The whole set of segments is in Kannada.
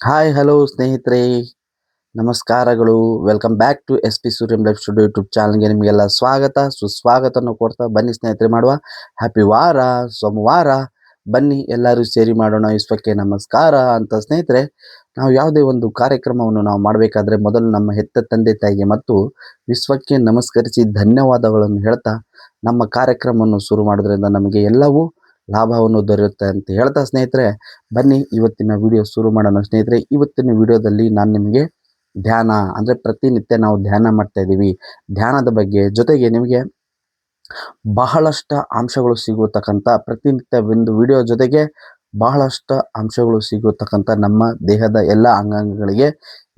ಹಾಯ್ ಹಲೋ ಸ್ನೇಹಿತರೆ, ನಮಸ್ಕಾರಗಳು. Welcome back to S P Suryam life studio YouTube ಚಾನಲ್ಗೆ ನಿಮಗೆಲ್ಲ ಸ್ವಾಗತ ಸುಸ್ವಾಗತವನ್ನು ಕೊಡ್ತಾ ಬನ್ನಿ ಸ್ನೇಹಿತರೆ, ಮಾಡುವ ಹ್ಯಾಪಿ ವಾರ ಸೋಮವಾರ. ಬನ್ನಿ ಎಲ್ಲರೂ ಸೇರಿ ಮಾಡೋಣ ವಿಶ್ವಕ್ಕೆ ನಮಸ್ಕಾರ ಅಂತ. ಸ್ನೇಹಿತರೆ, ನಾವು ಯಾವುದೇ ಒಂದು ಕಾರ್ಯಕ್ರಮವನ್ನು ನಾವು ಮಾಡಬೇಕಾದ್ರೆ ಮೊದಲು ನಮ್ಮ ಹೆತ್ತ ತಂದೆ ತಾಯಿಗೆ ಮತ್ತು ವಿಶ್ವಕ್ಕೆ ನಮಸ್ಕರಿಸಿ ಧನ್ಯವಾದಗಳನ್ನು ಹೇಳ್ತಾ ನಮ್ಮ ಕಾರ್ಯಕ್ರಮವನ್ನು ಶುರು ಮಾಡೋದ್ರಿಂದ ನಮಗೆ ಎಲ್ಲವೂ ಲಾಭವನ್ನು ದೊರೆಯುತ್ತೆ ಅಂತ ಹೇಳ್ತಾ ಸ್ನೇಹಿತರೆ, ಬನ್ನಿ ಇವತ್ತಿನ ವಿಡಿಯೋ ಶುರು ಮಾಡೋಣ. ಸ್ನೇಹಿತರೆ, ಇವತ್ತಿನ ವಿಡಿಯೋದಲ್ಲಿ ನಾನು ನಿಮಗೆ ಧ್ಯಾನ ಅಂದರೆ ಪ್ರತಿನಿತ್ಯ ನಾವು ಧ್ಯಾನ ಮಾಡ್ತಾ ಇದ್ದೀವಿ, ಧ್ಯಾನದ ಬಗ್ಗೆ, ಜೊತೆಗೆ ನಿಮಗೆ ಬಹಳಷ್ಟು ಅಂಶಗಳು ಸಿಗತಕ್ಕಂಥ ಪ್ರತಿನಿತ್ಯ ಒಂದು ವಿಡಿಯೋ ಜೊತೆಗೆ ಬಹಳಷ್ಟು ಅಂಶಗಳು ಸಿಗತಕ್ಕಂಥ ನಮ್ಮ ದೇಹದ ಎಲ್ಲ ಅಂಗಾಂಗಗಳಿಗೆ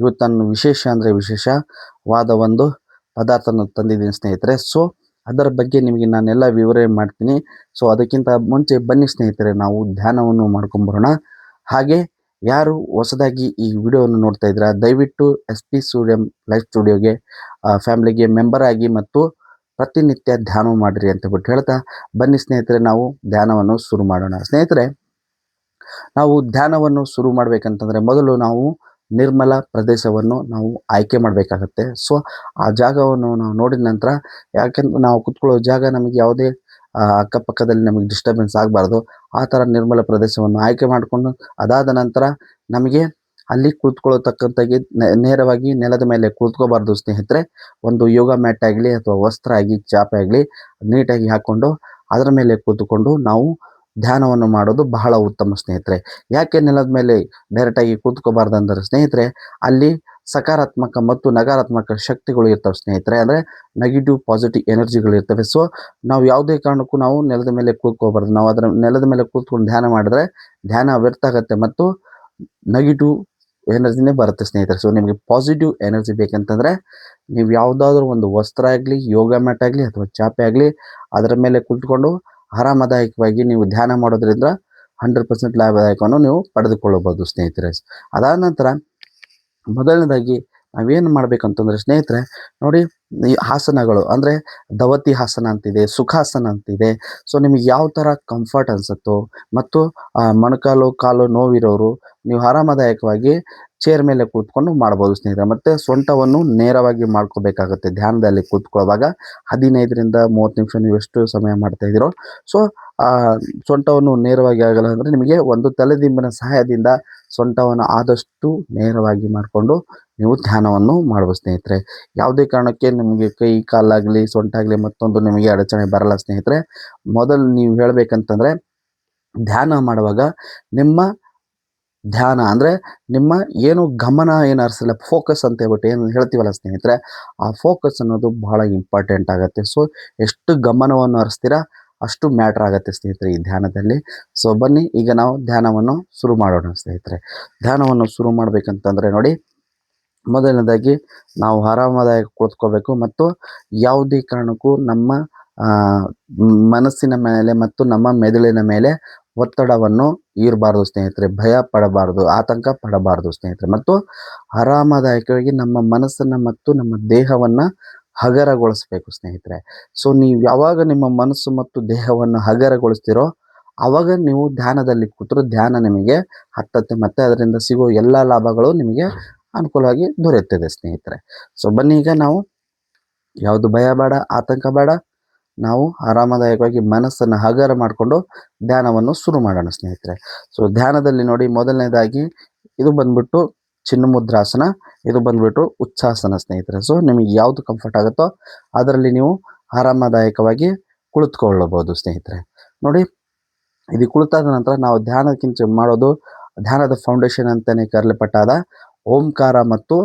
ಇವತ್ತನ್ನು ವಿಶೇಷ ಅಂದರೆ ವಿಶೇಷವಾದ ಒಂದು ಪದಾರ್ಥನ ತಂದಿದ್ದೀನಿ ಸ್ನೇಹಿತರೆ. ಸೊ ಅದರ ಬಗ್ಗೆ ನಿಮಗೆ ನಾನೆಲ್ಲ ವಿವರಣೆ ಮಾಡ್ತೀನಿ. ಸೊ ಅದಕ್ಕಿಂತ ಮುಂಚೆ ಬನ್ನಿ ಸ್ನೇಹಿತರೆ, ನಾವು ಧ್ಯಾನವನ್ನು ಮಾಡ್ಕೊಂಬರೋಣ. ಹಾಗೆ ಯಾರು ಹೊಸದಾಗಿ ಈ ವಿಡಿಯೋವನ್ನು ನೋಡ್ತಾ ಇದ್ದೀರಾ, ದಯವಿಟ್ಟು ಎಸ್ ಪಿ ಸೂರ್ಯಂ ಲೈಫ್ ಸ್ಟುಡಿಯೋಗೆ ಫ್ಯಾಮಿಲಿಗೆ ಮೆಂಬರ್ ಆಗಿ ಮತ್ತು ಪ್ರತಿನಿತ್ಯ ಧ್ಯಾನ ಮಾಡಿರಿ ಅಂತ ಬಿಟ್ಟು ಹೇಳ್ತಾ, ಬನ್ನಿ ಸ್ನೇಹಿತರೆ ನಾವು ಧ್ಯಾನವನ್ನು ಶುರು ಮಾಡೋಣ. ಸ್ನೇಹಿತರೆ, ನಾವು ಧ್ಯಾನವನ್ನು ಶುರು ಮಾಡಬೇಕಂತಂದರೆ ಮೊದಲು ನಾವು ನಿರ್ಮಲ ಪ್ರದೇಶವನ್ನು ನಾವು ಆಯ್ಕೆ ಮಾಡಬೇಕಾಗತ್ತೆ. ಸೊ ಆ ಜಾಗವನ್ನು ನಾವು ನೋಡಿದ ನಂತರ, ಯಾಕೆಂದ್ರೆ ನಾವು ಕುತ್ಕೊಳ್ಳೋ ಜಾಗ ನಮಗೆ ಯಾವುದೇ ಅಕ್ಕಪಕ್ಕದಲ್ಲಿ ನಮಗೆ ಡಿಸ್ಟರ್ಬೆನ್ಸ್ ಆಗಬಾರ್ದು. ಆ ಥರ ನಿರ್ಮಲ ಪ್ರದೇಶವನ್ನು ಆಯ್ಕೆ ಮಾಡಿಕೊಂಡು ಅದಾದ ನಂತರ ನಮಗೆ ಅಲ್ಲಿ ಕುಳಿತುಕೊಳ್ಳತಕ್ಕಂತಾಗಿ ನೇರವಾಗಿ ನೆಲದ ಮೇಲೆ ಕುಳಿತುಕೋಬಾರ್ದು ಸ್ನೇಹಿತರೆ. ಒಂದು ಯೋಗ ಮ್ಯಾಟ್ ಆಗಲಿ ಅಥವಾ ವಸ್ತ್ರ ಆಗಿ ಚಾಪೆ ಆಗಲಿ ನೀಟಾಗಿ ಹಾಕ್ಕೊಂಡು ಅದರ ಮೇಲೆ ಕೂತ್ಕೊಂಡು ನಾವು ಧ್ಯಾನವನ್ನು ಮಾಡೋದು ಬಹಳ ಉತ್ತಮ ಸ್ನೇಹಿತರೆ. ಯಾಕೆ ನೆಲದ ಮೇಲೆ ಡೈರೆಕ್ಟಾಗಿ ಕೂತ್ಕೋಬಾರ್ದು ಅಂದರೆ ಸ್ನೇಹಿತರೆ, ಅಲ್ಲಿ ಸಕಾರಾತ್ಮಕ ಮತ್ತು ನಕಾರಾತ್ಮಕ ಶಕ್ತಿಗಳು ಇರ್ತವೆ ಸ್ನೇಹಿತರೆ. ಅಂದರೆ ನೆಗೆಟಿವ್ ಪಾಸಿಟಿವ್ ಎನರ್ಜಿಗಳು ಇರ್ತವೆ. ಸೊ ನಾವು ಯಾವುದೇ ಕಾರಣಕ್ಕೂ ನಾವು ನೆಲದ ಮೇಲೆ ಕೂತ್ಕೋಬಾರ್ದು. ನಾವು ಅದರ ನೆಲದ ಮೇಲೆ ಕೂತ್ಕೊಂಡು ಧ್ಯಾನ ಮಾಡಿದ್ರೆ ಧ್ಯಾನ ವ್ಯರ್ಥ ಆಗುತ್ತೆ ಮತ್ತು ನೆಗೆಟಿವ್ ಎನರ್ಜಿನೇ ಬರುತ್ತೆ ಸ್ನೇಹಿತರೆ. ಸೊ ನಿಮಗೆ ಪಾಸಿಟಿವ್ ಎನರ್ಜಿ ಬೇಕಂತಂದರೆ ನೀವು ಯಾವುದಾದ್ರೂ ಒಂದು ವಸ್ತ್ರ ಆಗಲಿ, ಯೋಗ ಮ್ಯಾಟ್ ಆಗಲಿ ಅಥವಾ ಚಾಪೆ ಆಗಲಿ ಅದರ ಮೇಲೆ ಕುಳಿತುಕೊಂಡು ಆರಾಮದಾಯಕವಾಗಿ ನೀವು ಧ್ಯಾನ ಮಾಡೋದ್ರಿಂದ 100% ಲಾಭದಾಯಕವನ್ನು ನೀವು ಪಡೆದುಕೊಳ್ಳಬಹುದು ಸ್ನೇಹಿತರೆ. ಅದಾದ ನಂತರ ಮೊದಲನೇದಾಗಿ ನಾವೇನು ಮಾಡಬೇಕಂತಂದರೆ ಸ್ನೇಹಿತರೆ, ನೋಡಿ, ಈ ಆಸನಗಳು ಅಂದರೆ ಧವತಿ ಆಸನ ಅಂತಿದೆ, ಸುಖಾಸನ ಅಂತಿದೆ. ಸೊ ನಿಮಗೆ ಯಾವ ಥರ ಕಂಫರ್ಟ್ ಅನಿಸುತ್ತೋ ಮತ್ತು ಮೊಣಕಾಲು ಕಾಲು ನೋವಿರೋರು ನೀವು ಆರಾಮದಾಯಕವಾಗಿ ಚೇರ್ ಮೇಲೆ ಕೂತ್ಕೊಂಡು ಮಾಡ್ಬೋದು ಸ್ನೇಹಿತರೆ. ಮತ್ತು ಸೊಂಟವನ್ನು ನೇರವಾಗಿ ಮಾಡ್ಕೋಬೇಕಾಗುತ್ತೆ ಧ್ಯಾನದಲ್ಲಿ ಕೂತ್ಕೊಳ್ಳುವಾಗ. 15ರಿಂದ 30 ನಿಮಿಷ ನೀವು ಎಷ್ಟು ಸಮಯ ಮಾಡ್ತಾ ಇದ್ದೀರೋ, ಸೊ ಸೊಂಟವನ್ನು ನೇರವಾಗಿ ಆಗಲ್ಲ ಅಂದರೆ ನಿಮಗೆ ಒಂದು ತಲೆದಿಂಬಿನ ಸಹಾಯದಿಂದ ಸೊಂಟವನ್ನು ಆದಷ್ಟು ನೇರವಾಗಿ ಮಾಡಿಕೊಂಡು ನೀವು ಧ್ಯಾನವನ್ನು ಮಾಡ್ಬೋದು ಸ್ನೇಹಿತರೆ. ಯಾವುದೇ ಕಾರಣಕ್ಕೆ ನಿಮಗೆ ಕೈ ಕಾಲಾಗಲಿ ಸೊಂಟ ಆಗಲಿ ಮತ್ತೊಂದು ನಿಮಗೆ ಅಡಚಣೆ ಬರಲ್ಲ ಸ್ನೇಹಿತರೆ. ಮೊದಲು ನೀವು ಹೇಳಬೇಕಂತಂದರೆ, ಧ್ಯಾನ ಮಾಡುವಾಗ ನಿಮ್ಮ ಧ್ಯಾನ ಅಂದರೆ ನಿಮ್ಮ ಏನು ಗಮನ ಏನು ಹರಿಸಲ್ಲ, ಫೋಕಸ್ ಅಂತ ಹೇಳ್ಬಿಟ್ಟು ಏನು ಹೇಳ್ತೀವಲ್ಲ ಸ್ನೇಹಿತರೆ, ಆ ಫೋಕಸ್ ಅನ್ನೋದು ಬಹಳ ಇಂಪಾರ್ಟೆಂಟ್ ಆಗುತ್ತೆ. ಸೊ ಎಷ್ಟು ಗಮನವನ್ನು ಹರಿಸ್ತೀರಾ ಅಷ್ಟು ಮ್ಯಾಟ್ರ್ ಆಗುತ್ತೆ ಸ್ನೇಹಿತರೆ ಈ ಧ್ಯಾನದಲ್ಲಿ. ಸೊ ಬನ್ನಿ ಈಗ ನಾವು ಧ್ಯಾನವನ್ನು ಶುರು ಮಾಡೋಣ ಸ್ನೇಹಿತರೆ. ಧ್ಯಾನವನ್ನು ಶುರು ಮಾಡಬೇಕಂತಂದರೆ ನೋಡಿ, ಮೊದಲನೇದಾಗಿ ನಾವು ಆರಾಮದಾಯಕ ಕೂತ್ಕೋಬೇಕು ಮತ್ತು ಯಾವುದೇ ಕಾರಣಕ್ಕೂ ನಮ್ಮ ಮನಸ್ಸಿನ ಮೇಲೆ ಮತ್ತು ನಮ್ಮ ಮೆದುಳಿನ ಮೇಲೆ ಒತ್ತಡವನ್ನು ಇರಬಾರ್ದು ಸ್ನೇಹಿತರೆ. ಭಯ ಪಡಬಾರ್ದು, ಆತಂಕ ಪಡಬಾರ್ದು ಸ್ನೇಹಿತರೆ. ಮತ್ತು ಆರಾಮದಾಯಕವಾಗಿ ನಮ್ಮ ಮನಸ್ಸನ್ನು ಮತ್ತು ನಮ್ಮ ದೇಹವನ್ನು ಹಗರಗೊಳಿಸ್ಬೇಕು ಸ್ನೇಹಿತರೆ. ಸೊ ನೀವು ಯಾವಾಗ ನಿಮ್ಮ ಮನಸ್ಸು ಮತ್ತು ದೇಹವನ್ನು ಹಗರಗೊಳಿಸ್ತೀರೋ ಆವಾಗ ನೀವು ಧ್ಯಾನದಲ್ಲಿ ಕೂತರು ಧ್ಯಾನ ನಿಮಗೆ ಹತ್ತತ್ತೆ ಮತ್ತು ಅದರಿಂದ ಸಿಗೋ ಎಲ್ಲ ಲಾಭಗಳು ನಿಮಗೆ ಅನುಕೂಲವಾಗಿ ದೊರೆಯುತ್ತದೆ ಸ್ನೇಹಿತರೆ. ಸೊ ಬನ್ನಿ ಈಗ ನಾವು ಯಾವುದು ಭಯ ಬೇಡ, ಆತಂಕ ಬೇಡ, ನಾವು ಆರಾಮದಾಯಕವಾಗಿ ಮನಸ್ಸನ್ನು ಹಗರ ಮಾಡಿಕೊಂಡು ಧ್ಯಾನವನ್ನು ಶುರು ಮಾಡೋಣ ಸ್ನೇಹಿತರೆ. ಸೊ ಧ್ಯಾನದಲ್ಲಿ ನೋಡಿ, ಮೊದಲನೇದಾಗಿ ಇದು ಬಂದ್ಬಿಟ್ಟು ಚಿನ್ನಮುದ್ರಾಸನ, ಇದು ಬಂದ್ಬಿಟ್ಟು ಉಚ್ಚಾಸನ ಸ್ನೇಹಿತರೆ. ಸೊ ನಿಮಗೆ ಯಾವುದು ಕಂಫರ್ಟ್ ಆಗುತ್ತೋ ಅದರಲ್ಲಿ ನೀವು ಆರಾಮದಾಯಕವಾಗಿ ಕುಳಿತುಕೊಳ್ಳಬಹುದು ಸ್ನೇಹಿತರೆ. ನೋಡಿ, ಇದು ಕುಳಿತಾದ ನಂತರ ನಾವು ಧ್ಯಾನಕ್ಕಿಂತ ಮಾಡೋದು ಧ್ಯಾನದ ಫೌಂಡೇಶನ್ ಅಂತಲೇ ಕರೆಯಲ್ಪಟ್ಟಾದ ಓಂಕಾರ ಮತ್ತು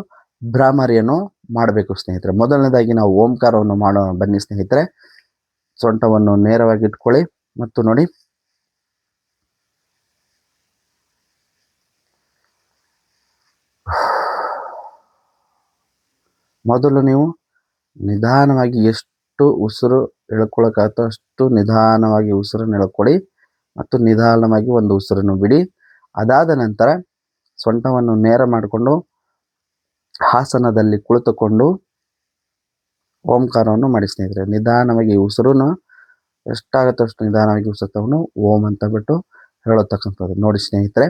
ಭ್ರಾಮರಿಯನ್ನು ಮಾಡಬೇಕು ಸ್ನೇಹಿತರೆ. ಮೊದಲನೇದಾಗಿ ನಾವು ಓಂಕಾರವನ್ನು ಮಾಡೋಣ ಬನ್ನಿ ಸ್ನೇಹಿತರೆ. ಸೊಂಟವನ್ನು ನೇರವಾಗಿ ಇಟ್ಕೊಳ್ಳಿ ಮತ್ತು ನೋಡಿ, ಮೊದಲು ನೀವು ನಿಧಾನವಾಗಿ ಎಷ್ಟು ಉಸಿರು ಎಳ್ಕೊಳಕ್ಕಾಗುತ್ತೋ ಅಷ್ಟು ನಿಧಾನವಾಗಿ ಉಸಿರನ್ನು ಎಳ್ಕೊಳ್ಳಿ ಮತ್ತು ನಿಧಾನವಾಗಿ ಒಂದು ಉಸಿರನ್ನು ಬಿಡಿ. ಅದಾದ ನಂತರ ಸೊಂಟವನ್ನು ನೇರ ಮಾಡಿಕೊಂಡು ಆಸನದಲ್ಲಿ ಕುಳಿತುಕೊಂಡು ಓಂಕಾರವನ್ನು ಮಾಡಿ ಸ್ನೇಹಿತರೆ. ನಿಧಾನವಾಗಿ ಉಸಿರನ್ನು ಎಷ್ಟಾಗುತ್ತೋ ಅಷ್ಟು ನಿಧಾನವಾಗಿ ಉಸಿರು ತಗೊಂಡು ಓಂ ಅಂತ ಬಿಟ್ಟು ಹೇಳತಕ್ಕಂಥದ್ದು ನೋಡಿ ಸ್ನೇಹಿತರೆ.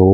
ಓ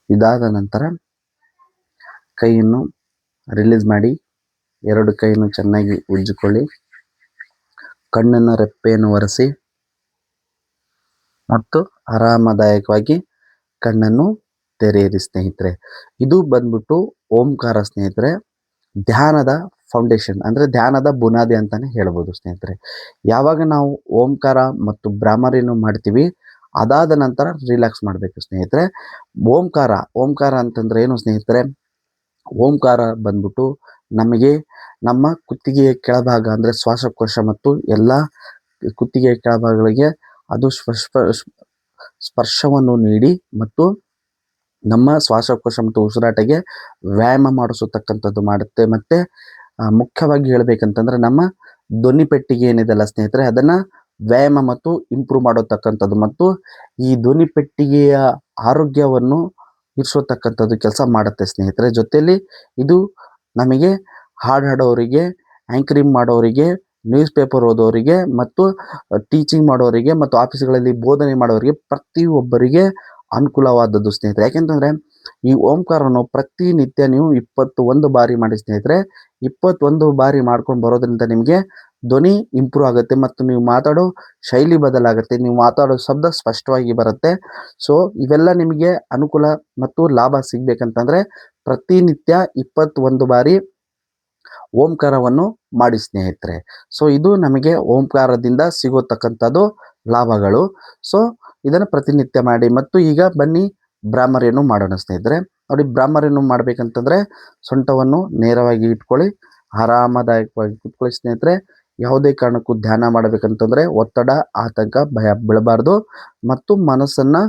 ಇದಾದ ನಂತರ ಕೈಯನ್ನು ರಿಲೀಸ್ ಮಾಡಿ 2 ಕೈಯನ್ನು ಚೆನ್ನಾಗಿ ಉಜ್ಜಿಕೊಳ್ಳಿ. ಕಣ್ಣನ್ನು ರೆಪ್ಪೆಯನ್ನು ಒರೆಸಿ ಮತ್ತು ಆರಾಮದಾಯಕವಾಗಿ ಕಣ್ಣನ್ನು ತೆರೆಯಿರಿ ಸ್ನೇಹಿತರೆ. ಇದು ಬಂದ್ಬಿಟ್ಟು ಓಂಕಾರ ಸ್ನೇಹಿತರೆ. ಧ್ಯಾನದ ಫೌಂಡೇಶನ್ ಅಂದರೆ ಧ್ಯಾನದ ಬುನಾದಿ ಅಂತಾನೆ ಹೇಳ್ಬೋದು ಸ್ನೇಹಿತರೆ. ಯಾವಾಗ ನಾವು ಓಂಕಾರ ಮತ್ತು ಭ್ರಾಮರಿಯನ್ನು ಮಾಡ್ತೀವಿ ಅದಾದ ನಂತರ ರಿಲ್ಯಾಕ್ಸ್ ಮಾಡಬೇಕು ಸ್ನೇಹಿತರೆ. ಓಂಕಾರ ಅಂತಂದ್ರೆ ಏನು ಸ್ನೇಹಿತರೆ? ಓಂಕಾರ ಬಂದ್ಬಿಟ್ಟು ನಮಗೆ ನಮ್ಮ ಕುತ್ತಿಗೆಯ ಕೆಳಭಾಗ ಅಂದರೆ ಶ್ವಾಸಕೋಶ ಮತ್ತು ಎಲ್ಲ ಕುತ್ತಿಗೆಯ ಕೆಳಭಾಗಗಳಿಗೆ ಅದು ಸ್ಪರ್ಶವನ್ನು ನೀಡಿ ಮತ್ತು ನಮ್ಮ ಶ್ವಾಸಕೋಶ ಮತ್ತು ಉಸಿರಾಟಕ್ಕೆ ವ್ಯಾಯಾಮ ಮಾಡಿಸತಕ್ಕಂಥದ್ದು ಮಾಡುತ್ತೆ. ಮತ್ತು ಮುಖ್ಯವಾಗಿ ಹೇಳ್ಬೇಕಂತಂದ್ರೆ ನಮ್ಮ ಧ್ವನಿ ಪೆಟ್ಟಿಗೆ ಏನಿದೆಲ್ಲ ಸ್ನೇಹಿತರೆ ಅದನ್ನು ವ್ಯಾಯಾಮ ಮತ್ತು ಇಂಪ್ರೂವ್ ಮಾಡತಕ್ಕಂಥದ್ದು ಮತ್ತು ಈ ಧ್ವನಿ ಪೆಟ್ಟಿಗೆಯ ಆರೋಗ್ಯವನ್ನು ಇರಿಸತಕ್ಕಂಥದ್ದು ಕೆಲಸ ಮಾಡುತ್ತೆ ಸ್ನೇಹಿತರೆ. ಜೊತೆಯಲ್ಲಿ ಇದು ನಮಗೆ ಹಾಡು ಹಾಡೋರಿಗೆ, ಆ್ಯಂಕರಿಂಗ್ ಮಾಡೋರಿಗೆ, ನ್ಯೂಸ್ ಪೇಪರ್ ಓದೋರಿಗೆ ಮತ್ತು ಟೀಚಿಂಗ್ ಮಾಡೋರಿಗೆ ಮತ್ತು ಆಫೀಸ್ಗಳಲ್ಲಿ ಬೋಧನೆ ಮಾಡೋರಿಗೆ ಪ್ರತಿಯೊಬ್ಬರಿಗೆ ಅನುಕೂಲವಾದದ್ದು ಸ್ನೇಹಿತರೆ. ಯಾಕೆಂತಂದರೆ ಈ ಓಂಕಾರವನ್ನು ಪ್ರತಿನಿತ್ಯ ನೀವು 21 ಬಾರಿ ಮಾಡಿ ಸ್ನೇಹಿತರೆ. 21 ಬಾರಿ ಮಾಡ್ಕೊಂಡು ಬರೋದ್ರಿಂದ ನಿಮಗೆ ಧ್ವನಿ ಇಂಪ್ರೂವ್ ಆಗುತ್ತೆ ಮತ್ತು ನೀವು ಮಾತಾಡೋ ಶೈಲಿ ಬದಲಾಗುತ್ತೆ, ನೀವು ಮಾತಾಡೋ ಶಬ್ದ ಸ್ಪಷ್ಟವಾಗಿ ಬರುತ್ತೆ. ಸೊ ಇವೆಲ್ಲ ನಿಮಗೆ ಅನುಕೂಲ ಮತ್ತು ಲಾಭ ಸಿಗ್ಬೇಕಂತಂದರೆ ಪ್ರತಿನಿತ್ಯ 21 ಬಾರಿ ಓಂಕಾರವನ್ನು ಮಾಡಿ ಸ್ನೇಹಿತರೆ. ಸೊ ಇದು ನಮಗೆ ಓಂಕಾರದಿಂದ ಸಿಗೋತಕ್ಕಂಥದ್ದು ಲಾಭಗಳು. ಸೊ ಇದನ್ನು ಪ್ರತಿನಿತ್ಯ ಮಾಡಿ. ಮತ್ತು ಈಗ ಬನ್ನಿ ಭ್ರಾಮರಿಯನ್ನು ಮಾಡೋಣ ಸ್ನೇಹಿತರೆ. ನೋಡಿ, ಭ್ರಾಮರಿಯನ್ನು ಮಾಡಬೇಕಂತಂದರೆ ಸೊಂಟವನ್ನು ನೇರವಾಗಿ ಇಟ್ಕೊಳ್ಳಿ, ಆರಾಮದಾಯಕವಾಗಿ ಕೂತ್ಕೊಳ್ಳಿ ಸ್ನೇಹಿತರೆ. ಯಾವುದೇ ಕಾರಣಕ್ಕೂ ಧ್ಯಾನ ಮಾಡಬೇಕಂತಂದರೆ ಒತ್ತಡ, ಆತಂಕ, ಭಯ ಬೀಳಬಾರ್ದು ಮತ್ತು ಮನಸ್ಸನ್ನು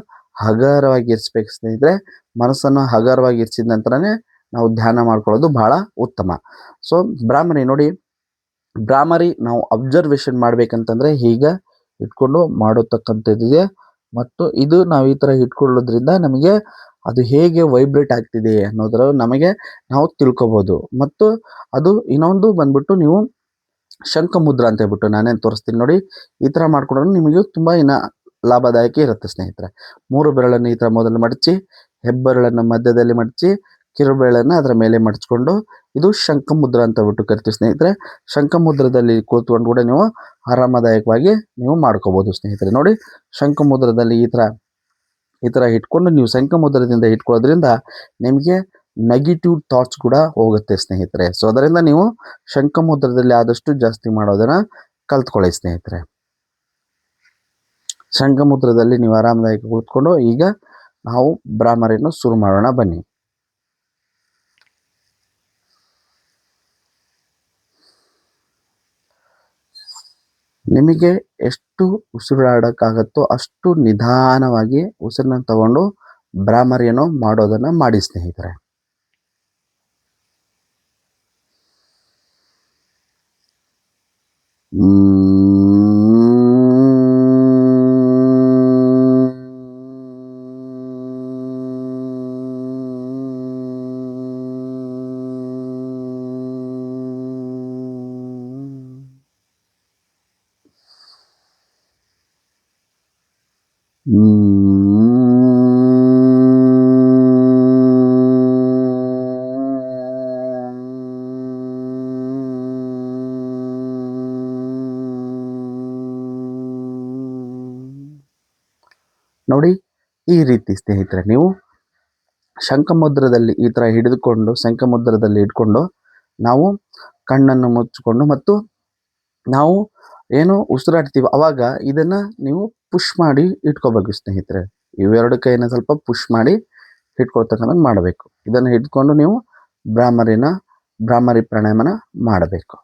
ಹಗುರವಾಗಿ ಇರಿಸ್ಬೇಕು ಸ್ನೇಹಿತರೆ. ಮನಸ್ಸನ್ನು ಹಗುರವಾಗಿ ಇರಿಸಿದ ನಂತರನೇ ನಾವು ಧ್ಯಾನ ಮಾಡ್ಕೊಳ್ಳೋದು ಬಹಳ ಉತ್ತಮ. ಸೊ ಭ್ರಾಮರಿ ನೋಡಿ, ಭ್ರಾಮರಿ ನಾವು ಅಬ್ಸರ್ವೇಷನ್ ಮಾಡಬೇಕಂತಂದರೆ ಈಗ ಇಟ್ಕೊಂಡು ಮಾಡತಕ್ಕಂಥದ್ದಿದೆ ಮತ್ತು ಇದು ನಾವು ಈ ಥರ ಇಟ್ಕೊಳ್ಳೋದ್ರಿಂದ ನಮಗೆ ಅದು ಹೇಗೆ ವೈಬ್ರೇಟ್ ಆಗ್ತಿದೆ ಅನ್ನೋದರ ನಮಗೆ ನಾವು ತಿಳ್ಕೊಬೋದು. ಮತ್ತು ಅದು ಇನ್ನೊಂದು ಬಂದ್ಬಿಟ್ಟು ನೀವು ಶಂಖಮುದ್ರ ಅಂತ ಹೇಳ್ಬಿಟ್ಟು ನಾನೇನು ತೋರಿಸ್ತೀನಿ ನೋಡಿ, ಈ ಥರ ಮಾಡ್ಕೊಂಡ್ರೆ ನಿಮಗೆ ತುಂಬ ಲಾಭದಾಯಕ ಇರುತ್ತೆ ಸ್ನೇಹಿತರೆ. 3 ಬೆರಳನ್ನು ಈ ಥರ ಮೊದಲು ಮಡಚಿ, ಹೆಬ್ಬೆರಳನ್ನು ಮಧ್ಯದಲ್ಲಿ ಮಡಚಿ, ಕಿರುಬೆರಳನ್ನು ಅದರ ಮೇಲೆ ಮಡಚ್ಕೊಂಡು ಇದು ಶಂಖಮುದ್ರ ಅಂತ ಹೇಳ್ಬಿಟ್ಟು ಕರಿತೀವಿ ಸ್ನೇಹಿತರೆ. ಶಂಖಮುದ್ರದಲ್ಲಿ ಕೂತ್ಕೊಂಡು ಕೂಡ ನೀವು ಆರಾಮದಾಯಕವಾಗಿ ನೀವು ಮಾಡ್ಕೋಬೋದು ಸ್ನೇಹಿತರೆ. ನೋಡಿ, ಶಂಖಮುದ್ರದಲ್ಲಿ ಈ ಥರ ಈ ಥರ ಇಟ್ಕೊಂಡು ನೀವು ಶಂಖಮುದ್ರದಿಂದ ಇಟ್ಕೊಳ್ಳೋದ್ರಿಂದ ನಿಮಗೆ ನೆಗೆಟಿವ್ ಥಾಟ್ಸ್ ಕೂಡ ಹೋಗುತ್ತೆ ಸ್ನೇಹಿತರೆ. ಸೊ ಅದರಿಂದ ನೀವು ಶಂಖಮುದ್ರದಲ್ಲಿ ಆದಷ್ಟು ಜಾಸ್ತಿ ಮಾಡೋದನ್ನು ಕಲ್ತ್ಕೊಳ್ಳಿ ಸ್ನೇಹಿತರೆ. ಶಂಖಮುದ್ರದಲ್ಲಿ ನೀವು ಆರಾಮದಾಯಕ ಕೂತ್ಕೊಂಡು ಈಗ ನಾವು ಭ್ರಾಮರಿಯನ್ನು ಶುರು ಮಾಡೋಣ ಬನ್ನಿ. ನಿಮಗೆ ಎಷ್ಟು ಉಸಿರಾಡೋಕ್ಕಾಗತ್ತೋ ಅಷ್ಟು ನಿಧಾನವಾಗಿ ಉಸಿರನ್ನ ತಗೊಂಡು ಭ್ರಾಮರಿಯನ್ನು ಮಾಡೋದನ್ನು ಮಾಡಿ ಸ್ನೇಹಿತರೆ. ನೋಡಿ, ಈ ರೀತಿ ಸ್ನೇಹಿತರೆ ನೀವು ಶಂಖಮುದ್ರದಲ್ಲಿ ಈ ಥರ ಹಿಡಿದುಕೊಂಡು ಶಂಖಮುದ್ರದಲ್ಲಿ ಇಟ್ಕೊಂಡು ನಾವು ಕಣ್ಣನ್ನು ಮುಚ್ಚಿಕೊಂಡು ಮತ್ತು ನಾವು ಏನು ಉಸಿರಾಡ್ತೀವಿ ಅವಾಗ ಇದನ್ನು ನೀವು ಪುಷ್ ಮಾಡಿ ಇಟ್ಕೋಬೇಕು ಸ್ನೇಹಿತರೆ. ಇವೆರಡು ಕೈನ ಸ್ವಲ್ಪ ಪುಷ್ ಮಾಡಿ ಇಟ್ಕೊಳ್ತಕ್ಕಂಥ ಮಾಡಬೇಕು. ಇದನ್ನು ಹಿಡ್ಕೊಂಡು ನೀವು ಭ್ರಾಮರಿ ಪ್ರಾಣಾಯಾಮನ ಮಾಡಬೇಕು.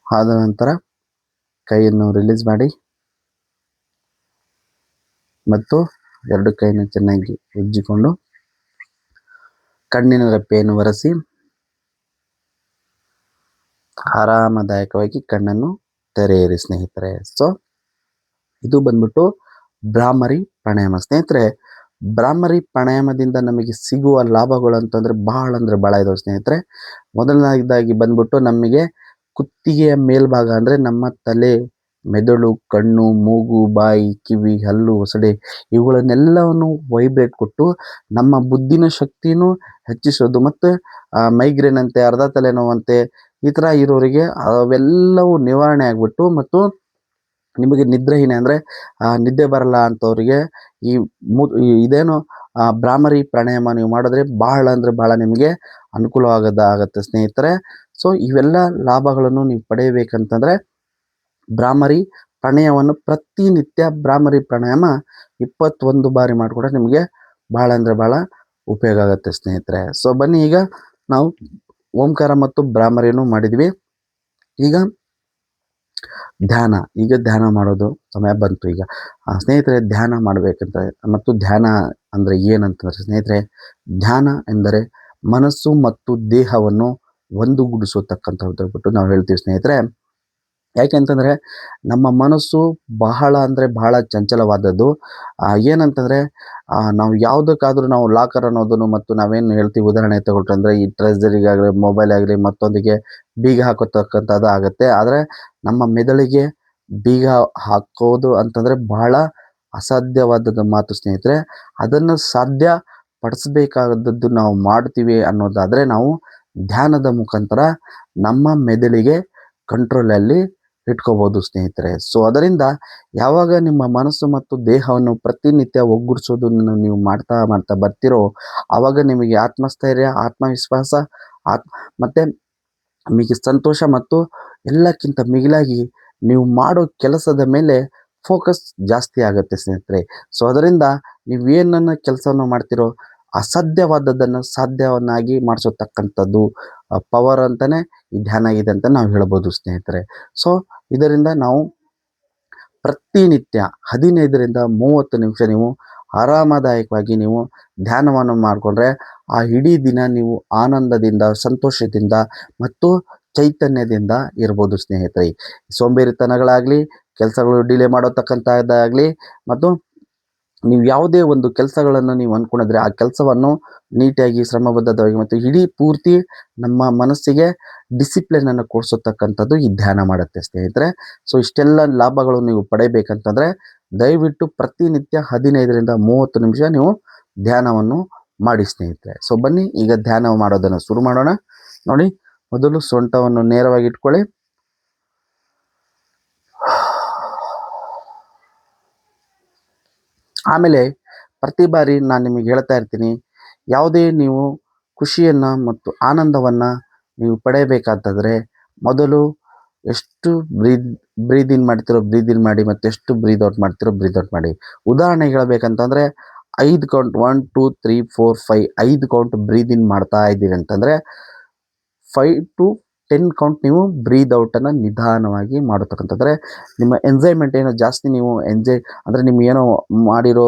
ಆದ ನಂತರ ಕೈಯನ್ನು ರಿಲೀಸ್ ಮಾಡಿ ಮತ್ತು ಎರಡು ಕೈಯನ್ನು ಚೆನ್ನಾಗಿ ಉಜ್ಜಿಕೊಂಡು ಕಣ್ಣಿನ ರೆಪ್ಪೆಯನ್ನು ಒರೆಸಿ ಆರಾಮದಾಯಕವಾಗಿ ಕಣ್ಣನ್ನು ತೆರೆಯಿರಿ ಸ್ನೇಹಿತರೆ. ಸೊ ಇದು ಬಂದ್ಬಿಟ್ಟು ಭ್ರಾಮರಿ ಪ್ರಾಣಾಯಾಮ ಸ್ನೇಹಿತರೆ. ಭ್ರಾಮರಿ ಪ್ರಾಣಾಯಾಮದಿಂದ ನಮಗೆ ಸಿಗುವ ಲಾಭಗಳು ಅಂತಂದರೆ ಬಹಳ ಇದಾವೆ ಸ್ನೇಹಿತರೆ. ಮೊದಲನೇದಾಗಿ ಬಂದ್ಬಿಟ್ಟು ನಮಗೆ ಕುತ್ತಿಗೆಯ ಮೇಲ್ಭಾಗ ಅಂದರೆ ನಮ್ಮ ತಲೆ, ಮೆದುಳು, ಕಣ್ಣು, ಮೂಗು, ಬಾಯಿ, ಕಿವಿ, ಹಲ್ಲು, ಒಸಡೆ ಇವುಗಳನ್ನೆಲ್ಲವನ್ನು ವೈಬ್ರೇಟ್ ಕೊಟ್ಟು ನಮ್ಮ ಬುದ್ಧಿನ ಶಕ್ತಿನೂ ಹೆಚ್ಚಿಸೋದು ಮತ್ತು ಮೈಗ್ರೇನ್ ಅಂತೆ, ಅರ್ಧ ತಲೆನೋವಂತೆ ಈ ಥರ ಇರೋರಿಗೆ ಅವೆಲ್ಲವೂ ನಿವಾರಣೆ ಆಗಿಬಿಟ್ಟು ಮತ್ತು ನಿಮಗೆ ನಿದ್ರೆಹೀನ ಅಂದರೆ ನಿದ್ದೆ ಬರಲ್ಲ ಅಂಥವ್ರಿಗೆ ಇದೇನು ಭ್ರಾಮರಿ ಪ್ರಾಣಾಯಾಮ ನೀವು ಮಾಡಿದ್ರೆ ಬಹಳ ನಿಮಗೆ ಅನುಕೂಲವಾಗತ್ತೆ ಸ್ನೇಹಿತರೆ. ಸೊ ಇವೆಲ್ಲ ಲಾಭಗಳನ್ನು ನೀವು ಪಡೆಯಬೇಕಂತಂದರೆ ಭ್ರಾಮರಿ ಪ್ರಾಣಾಯಾಮವನ್ನು ಪ್ರತಿನಿತ್ಯ ಭ್ರಾಮರಿ ಪ್ರಾಣಾಯಾಮ 21 ಬಾರಿ ಮಾಡಿಕೊಂಡ್ರೆ ನಿಮಗೆ ಭಾಳ ಅಂದರೆ ಭಾಳ ಉಪಯೋಗ ಆಗುತ್ತೆ ಸ್ನೇಹಿತರೆ. ಸೊ ಬನ್ನಿ, ಈಗ ನಾವು ಓಂಕಾರ ಮತ್ತು ಭ್ರಾಮರಿಯನ್ನು ಮಾಡಿದ್ವಿ. ಈಗ ಧ್ಯಾನ ಮಾಡೋದು ಸಮಯ ಬಂತು. ಈಗ ಸ್ನೇಹಿತರೆ, ಧ್ಯಾನ ಮಾಡಬೇಕಂತ ಮತ್ತು ಧ್ಯಾನ ಅಂದರೆ ಏನಂತಂದರೆ ಸ್ನೇಹಿತರೆ, ಧ್ಯಾನ ಎಂದರೆ ಮನಸ್ಸು ಮತ್ತು ದೇಹವನ್ನು ಒಂದುಗೂಡಿಸತಕ್ಕಂಥದ್ದು ಬಿಟ್ಟು ನಾವು ಹೇಳ್ತೀವಿ ಸ್ನೇಹಿತರೆ. ಯಾಕೆಂತಂದರೆ ನಮ್ಮ ಮನಸ್ಸು ಬಹಳ ಅಂದರೆ ಬಹಳ ಚಂಚಲವಾದದ್ದು. ಏನಂತಂದರೆ ನಾವು ಯಾವುದಕ್ಕಾದರೂ ನಾವು ಲಾಕರ್ ಅನ್ನೋದನ್ನು ಮತ್ತು ನಾವೇನು ಹೇಳ್ತೀವಿ, ಉದಾಹರಣೆ ತಗೊಳ್ತಂದರೆ ಈ ಟ್ರೆಸರಿಗಾಗಲಿ ಮೊಬೈಲ್ ಆಗಲಿ ಮತ್ತೊಂದಿಗೆ ಬೀಗ ಹಾಕೋತಕ್ಕಂಥದ್ದು ಆಗುತ್ತೆ. ಆದರೆ ನಮ್ಮ ಮೆದುಳಿಗೆ ಬೀಗ ಹಾಕೋದು ಅಂತಂದರೆ ಬಹಳ ಅಸಾಧ್ಯವಾದದ್ದು ಮಾತು ಸ್ನೇಹಿತರೆ. ಅದನ್ನು ಸಾಧ್ಯ ಪಡಿಸ್ಬೇಕಾದದ್ದು ನಾವು ಮಾಡ್ತೀವಿ ಅನ್ನೋದಾದರೆ ನಾವು ಧ್ಯಾನದ ಮುಖಾಂತರ ನಮ್ಮ ಮೆದುಳಿಗೆ ಕಂಟ್ರೋಲಲ್ಲಿ ಇಟ್ಕೋಬೋದು ಸ್ನೇಹಿತರೆ. ಸೊ ಅದರಿಂದ ಯಾವಾಗ ನಿಮ್ಮ ಮನಸ್ಸು ಮತ್ತು ದೇಹವನ್ನು ಪ್ರತಿನಿತ್ಯ ಒಗ್ಗೂಡಿಸೋದನ್ನು ನೀವು ಮಾಡ್ತಾ ಮಾಡ್ತಾ ಬರ್ತಿರೋ, ಆವಾಗ ನಿಮಗೆ ಆತ್ಮಸ್ಥೈರ್ಯ, ಆತ್ಮವಿಶ್ವಾಸ, ಮತ್ತು ನಿಮಗೆ ಸಂತೋಷ ಮತ್ತು ಎಲ್ಲಕ್ಕಿಂತ ಮಿಗಿಲಾಗಿ ನೀವು ಮಾಡೋ ಕೆಲಸದ ಮೇಲೆ ಫೋಕಸ್ ಜಾಸ್ತಿ ಆಗುತ್ತೆ ಸ್ನೇಹಿತರೆ. ಸೊ ಅದರಿಂದ ನೀವೇನನ್ನು ಕೆಲಸವನ್ನು ಮಾಡ್ತಿರೋ ಅಸಾಧ್ಯವಾದದ್ದನ್ನು ಸಾಧ್ಯವನ್ನಾಗಿ ಮಾಡಿಸತಕ್ಕಂಥದ್ದು ಪವರ್ ಅಂತಲೇ ಈ ಧ್ಯಾನ ಇದೆ ಅಂತ ನಾವು ಹೇಳ್ಬೋದು ಸ್ನೇಹಿತರೆ. ಸೊ ಇದರಿಂದ ನಾವು ಪ್ರತಿನಿತ್ಯ 15ರಿಂದ 30 ನಿಮಿಷ ನೀವು ಆರಾಮದಾಯಕವಾಗಿ ನೀವು ಧ್ಯಾನವನ್ನು ಮಾಡಿಕೊಂಡ್ರೆ ಆ ಇಡೀ ದಿನ ನೀವು ಆನಂದದಿಂದ, ಸಂತೋಷದಿಂದ ಮತ್ತು ಚೈತನ್ಯದಿಂದ ಇರ್ಬೋದು ಸ್ನೇಹಿತರೆ. ಸೋಂಬೇರಿತನಗಳಾಗಲಿ, ಕೆಲಸಗಳು ಡಿಲೇ ಮಾಡತಕ್ಕಂಥದ್ದಾಗಲಿ ಮತ್ತು ನೀವು ಯಾವುದೇ ಒಂದು ಕೆಲಸಗಳನ್ನು ನೀವು ಅಂದ್ಕೊಂಡಿದ್ರೆ ಆ ಕೆಲಸವನ್ನು ನೀಟಾಗಿ, ಶ್ರಮಬದ್ಧವಾಗಿ ಮತ್ತು ಇಡೀ ಪೂರ್ತಿ ನಮ್ಮ ಮನಸ್ಸಿಗೆ ಡಿಸಿಪ್ಲಿನನ್ನು ಕೊಡಿಸತಕ್ಕಂಥದ್ದು ಈ ಧ್ಯಾನ ಮಾಡುತ್ತೆ ಸ್ನೇಹಿತರೆ. ಸೊ ಇಷ್ಟೆಲ್ಲ ಲಾಭಗಳು ನೀವು ಪಡೆಯಬೇಕಂತಂದರೆ ದಯವಿಟ್ಟು ಪ್ರತಿನಿತ್ಯ 15ರಿಂದ 30 ನಿಮಿಷ ನೀವು ಧ್ಯಾನವನ್ನು ಮಾಡಿ ಸ್ನೇಹಿತರೆ. ಸೊ ಬನ್ನಿ, ಈಗ ಧ್ಯಾನ ಮಾಡೋದನ್ನು ಶುರು ಮಾಡೋಣ. ನೋಡಿ, ಮೊದಲು ಸೊಂಟವನ್ನು ನೇರವಾಗಿ ಇಟ್ಕೊಳ್ಳಿ. ಆಮೇಲೆ ಪ್ರತಿ ಬಾರಿ ನಾನು ನಿಮಗೆ ಹೇಳ್ತಾ ಇರ್ತೀನಿ, ಯಾವುದೇ ನೀವು ಖುಷಿಯನ್ನು ಮತ್ತು ಆನಂದವನ್ನು ನೀವು ಪಡೆಯಬೇಕಾದಂದರೆ ಮೊದಲು ಎಷ್ಟು ಬ್ರೀದ್ ಇನ್ ಮಾಡ್ತಿರೋ ಬ್ರೀದ್ ಇನ್ ಮಾಡಿ, ಮತ್ತು ಎಷ್ಟು ಬ್ರೀದ್ ಔಟ್ ಮಾಡ್ತಿರೋ ಬ್ರೀದ್ ಔಟ್ ಮಾಡಿ. ಉದಾಹರಣೆಗೆ ಹೇಳಬೇಕಂತಂದರೆ 5 ಕೌಂಟ್ 1 2 3 4 5 5 ಕೌಂಟ್ ಬ್ರೀದ್ ಇನ್ ಮಾಡ್ತಾ ಇದ್ದೀರಿ ಅಂತಂದರೆ 5 to 10 ಕೌಂಟ್ ನೀವು ಬ್ರೀದ್ ಔಟನ್ನು ನಿಧಾನವಾಗಿ ಮಾಡತಕ್ಕಂಥದ್ರೆ ನಿಮ್ಮ ಎಂಜಾಯ್ಮೆಂಟ್ ಏನೋ ಜಾಸ್ತಿ ನೀವು ಎಂಜಾಯ್ ಅಂದರೆ ನಿಮ್ಗೆ ಏನೋ ಮಾಡಿರೋ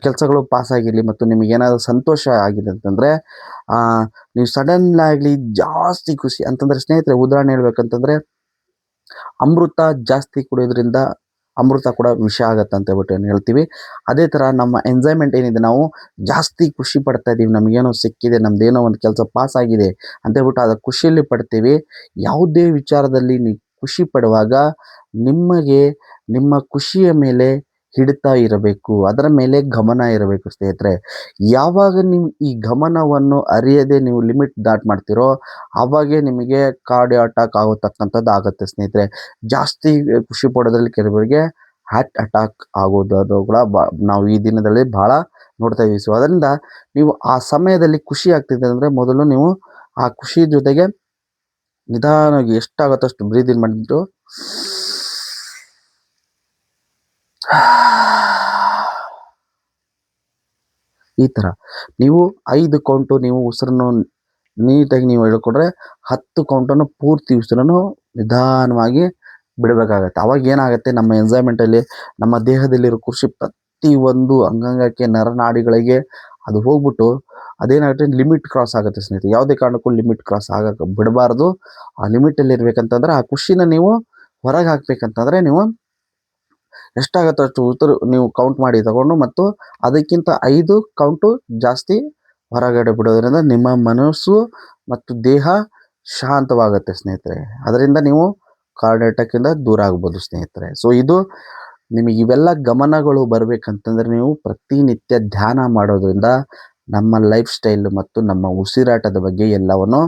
ಕೆಲಸಗಳು ಪಾಸ್ ಆಗಿರಲಿ ಮತ್ತು ನಿಮಗೇನಾದರೂ ಸಂತೋಷ ಆಗಿದೆ ಅಂತಂದರೆ ನೀವು ಸಡನ್ನಾಗಲಿ ಜಾಸ್ತಿ ಖುಷಿ ಅಂತಂದರೆ ಸ್ನೇಹಿತರೆ, ಉದಾಹರಣೆ ಹೇಳ್ಬೇಕಂತಂದರೆ ಅಮೃತ ಜಾಸ್ತಿ ಕುಡಿಯೋದ್ರಿಂದ ಅಮೃತ ಕೂಡ ವಿಷ ಆಗತ್ತೆ ಅಂತ ಹೇಳ್ಬಿಟ್ಟು ಏನು ಹೇಳ್ತೀವಿ. ಅದೇ ಥರ ನಮ್ಮ ಎಂಜಾಯ್ಮೆಂಟ್ ಏನಿದೆ, ನಾವು ಜಾಸ್ತಿ ಖುಷಿ ಪಡ್ತಾ ಇದ್ದೀವಿ, ನಮಗೇನೋ ಸಿಕ್ಕಿದೆ, ನಮ್ಮದೇನೋ ಒಂದು ಕೆಲಸ ಪಾಸ್ ಆಗಿದೆ ಅಂತ ಹೇಳ್ಬಿಟ್ಟು ಅದು ಖುಷಿಯಲ್ಲಿ ಪಡ್ತೀವಿ. ಯಾವುದೇ ವಿಚಾರದಲ್ಲಿ ನೀವು ಖುಷಿ ಪಡುವಾಗ ನಿಮಗೆ ನಿಮ್ಮ ಖುಷಿಯ ಮೇಲೆ ಹಿಡಿತಾ ಇರಬೇಕು, ಅದರ ಮೇಲೆ ಗಮನ ಇರಬೇಕು ಸ್ನೇಹಿತರೆ. ಯಾವಾಗ ನೀವು ಈ ಗಮನವನ್ನು ಅರಿಯದೆ ನೀವು ಲಿಮಿಟ್ ದಾಟ್ ಮಾಡ್ತೀರೋ ಆವಾಗೇ ನಿಮಗೆ ಕಾರ್ಡಿಯೋ ಅಟ್ಯಾಕ್ ಆಗತಕ್ಕಂಥದ್ದು ಆಗುತ್ತೆ ಸ್ನೇಹಿತರೆ. ಜಾಸ್ತಿ ಖುಷಿ ಪಡೋದ್ರಲ್ಲಿ ಕೆಲವರಿಗೆ ಹಾರ್ಟ್ ಅಟ್ಯಾಕ್ ಆಗೋದು ಕೂಡ ನಾವು ಈ ದಿನದಲ್ಲಿ ಭಾಳ ನೋಡ್ತಾ ಇದ್ದೀವಿ. ಸೊ ಅದರಿಂದ ನೀವು ಆ ಸಮಯದಲ್ಲಿ ಖುಷಿ ಆಗ್ತಿದೆ ಅಂದರೆ ಮೊದಲು ನೀವು ಆ ಖುಷಿ ಜೊತೆಗೆ ನಿಧಾನವಾಗಿ ಎಷ್ಟಾಗುತ್ತೋ ಅಷ್ಟು ಬ್ರೀದ್ ಇನ್ ಮಾಡಿಬಿಟ್ಟು ಈ ಥರ ನೀವು 5 ಕೌಂಟು ನೀವು ಉಸಿರನ್ನು ನೀಟಾಗಿ ನೀವು ಹೇಳ್ಕೊಂಡ್ರೆ 10 ಕೌಂಟನ್ನು ಪೂರ್ತಿ ಉಸಿರನ್ನು ನಿಧಾನವಾಗಿ ಬಿಡಬೇಕಾಗತ್ತೆ. ಅವಾಗ ಏನಾಗುತ್ತೆ, ನಮ್ಮ ಎಂಜಾಯ್ಮೆಂಟಲ್ಲಿ ನಮ್ಮ ದೇಹದಲ್ಲಿರೋ ಖುಷಿ ಪ್ರತಿಯೊಂದು ಅಂಗಾಂಗಕ್ಕೆ, ನರನಾಡಿಗಳಿಗೆ ಅದು ಹೋಗ್ಬಿಟ್ಟು ಅದೇನಾಗುತ್ತೆ, ಲಿಮಿಟ್ ಕ್ರಾಸ್ ಆಗುತ್ತೆ ಸ್ನೇಹಿತರೆ. ಯಾವುದೇ ಕಾರಣಕ್ಕೂ ಲಿಮಿಟ್ ಕ್ರಾಸ್ ಆಗಕ್ಕೆ ಬಿಡಬಾರ್ದು. ಆ ಲಿಮಿಟಲ್ಲಿ ಇರಬೇಕಂತಂದ್ರೆ ಆ ಖುಷಿನ ನೀವು ಹೊರಗೆ ಹಾಕ್ಬೇಕಂತಂದರೆ ನೀವು ಎಷ್ಟಾಗುತ್ತೋ ಅಷ್ಟು ನೀವು ಕೌಂಟ್ ಮಾಡಿ ತಗೊಂಡು ಮತ್ತು ಅದಕ್ಕಿಂತ 5 ಕೌಂಟು ಜಾಸ್ತಿ ಹೊರಗಡೆ ಬಿಡೋದ್ರಿಂದ ನಿಮ್ಮ ಮನಸ್ಸು ಮತ್ತು ದೇಹ ಶಾಂತವಾಗುತ್ತೆ ಸ್ನೇಹಿತರೆ. ಅದರಿಂದ ನೀವು ಕಾರ್ಡಿಯೋ ಅಟ್ಯಾಕಿಂದ ದೂರ ಆಗ್ಬೋದು ಸ್ನೇಹಿತರೆ. ಸೊ ಇದು ನಿಮಗೆ ಇವೆಲ್ಲ ಗಮನಗಳು ಬರಬೇಕಂತಂದರೆ ನೀವು ಪ್ರತಿನಿತ್ಯ ಧ್ಯಾನ ಮಾಡೋದ್ರಿಂದ ನಮ್ಮ ಲೈಫ್ ಸ್ಟೈಲ್ ಮತ್ತು ನಮ್ಮ ಉಸಿರಾಟದ ಬಗ್ಗೆ ಎಲ್ಲವನ್ನು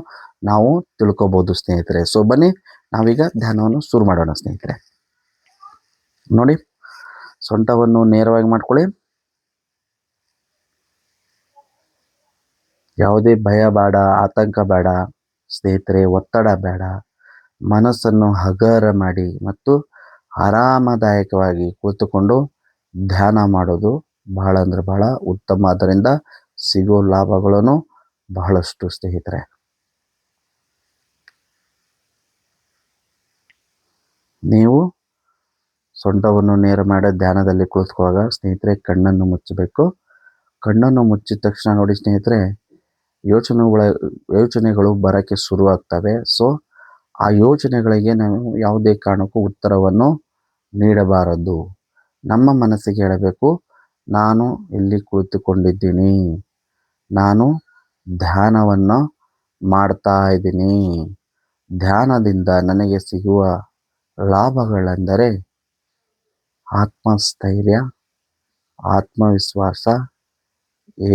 ನಾವು ತಿಳ್ಕೊಬೋದು ಸ್ನೇಹಿತರೆ. ಸೊ ಬನ್ನಿ, ನಾವೀಗ ಧ್ಯಾನವನ್ನು ಶುರು ಮಾಡೋಣ ಸ್ನೇಹಿತರೆ. ನೋಡಿ, ಸೊಂಟವನ್ನು ನೇರವಾಗಿ ಮಾಡ್ಕೊಳ್ಳಿ. ಯಾವುದೇ ಭಯ ಬೇಡ, ಆತಂಕ ಬೇಡ. ಸ್ನೇಹಿತರೆ, ಒತ್ತಡ ಬೇಡ. ಮನಸ್ಸನ್ನು ಹಗರ ಮಾಡಿ ಮತ್ತು ಆರಾಮದಾಯಕವಾಗಿ ಕೂತುಕೊಂಡು ಧ್ಯಾನ ಮಾಡೋದು ಬಹಳ ಅಂದರೆ ಬಹಳ ಉತ್ತಮ. ಅದರಿಂದ ಸಿಗೋ ಲಾಭಗಳನ್ನು ಬಹಳಷ್ಟು ಸ್ನೇಹಿತರೆ. ನೀವು ಸೊಂಟವನ್ನು ನೇರ ಮಾಡಿ ಧ್ಯಾನದಲ್ಲಿ ಕುಳಿತುಕೊಳ್ಳುವಾಗ ಸ್ನೇಹಿತರೆ ಕಣ್ಣನ್ನು ಮುಚ್ಚಬೇಕು. ಕಣ್ಣನ್ನು ಮುಚ್ಚಿದ ತಕ್ಷಣ ನೋಡಿ ಸ್ನೇಹಿತರೆ, ಯೋಚನೆಗಳು ಬರೋಕ್ಕೆ ಶುರುವಾಗ್ತವೆ. ಸೊ ಆ ಯೋಚನೆಗಳಿಗೆ ನಾವು ಯಾವುದೇ ಕಾರಣಕ್ಕೂ ಉತ್ತರವನ್ನು ನೀಡಬಾರದು. ನಮ್ಮ ಮನಸ್ಸಿಗೆ ಹೇಳಬೇಕು, ನಾನು ಇಲ್ಲಿ ಕುಳಿತುಕೊಂಡಿದ್ದೀನಿ, ನಾನು ಧ್ಯಾನವನ್ನು ಮಾಡ್ತಾ ಇದ್ದೀನಿ. ಧ್ಯಾನದಿಂದ ನನಗೆ ಸಿಗುವ ಲಾಭಗಳೆಂದರೆ ಆತ್ಮಸ್ಥೈರ್ಯ, ಆತ್ಮವಿಶ್ವಾಸ,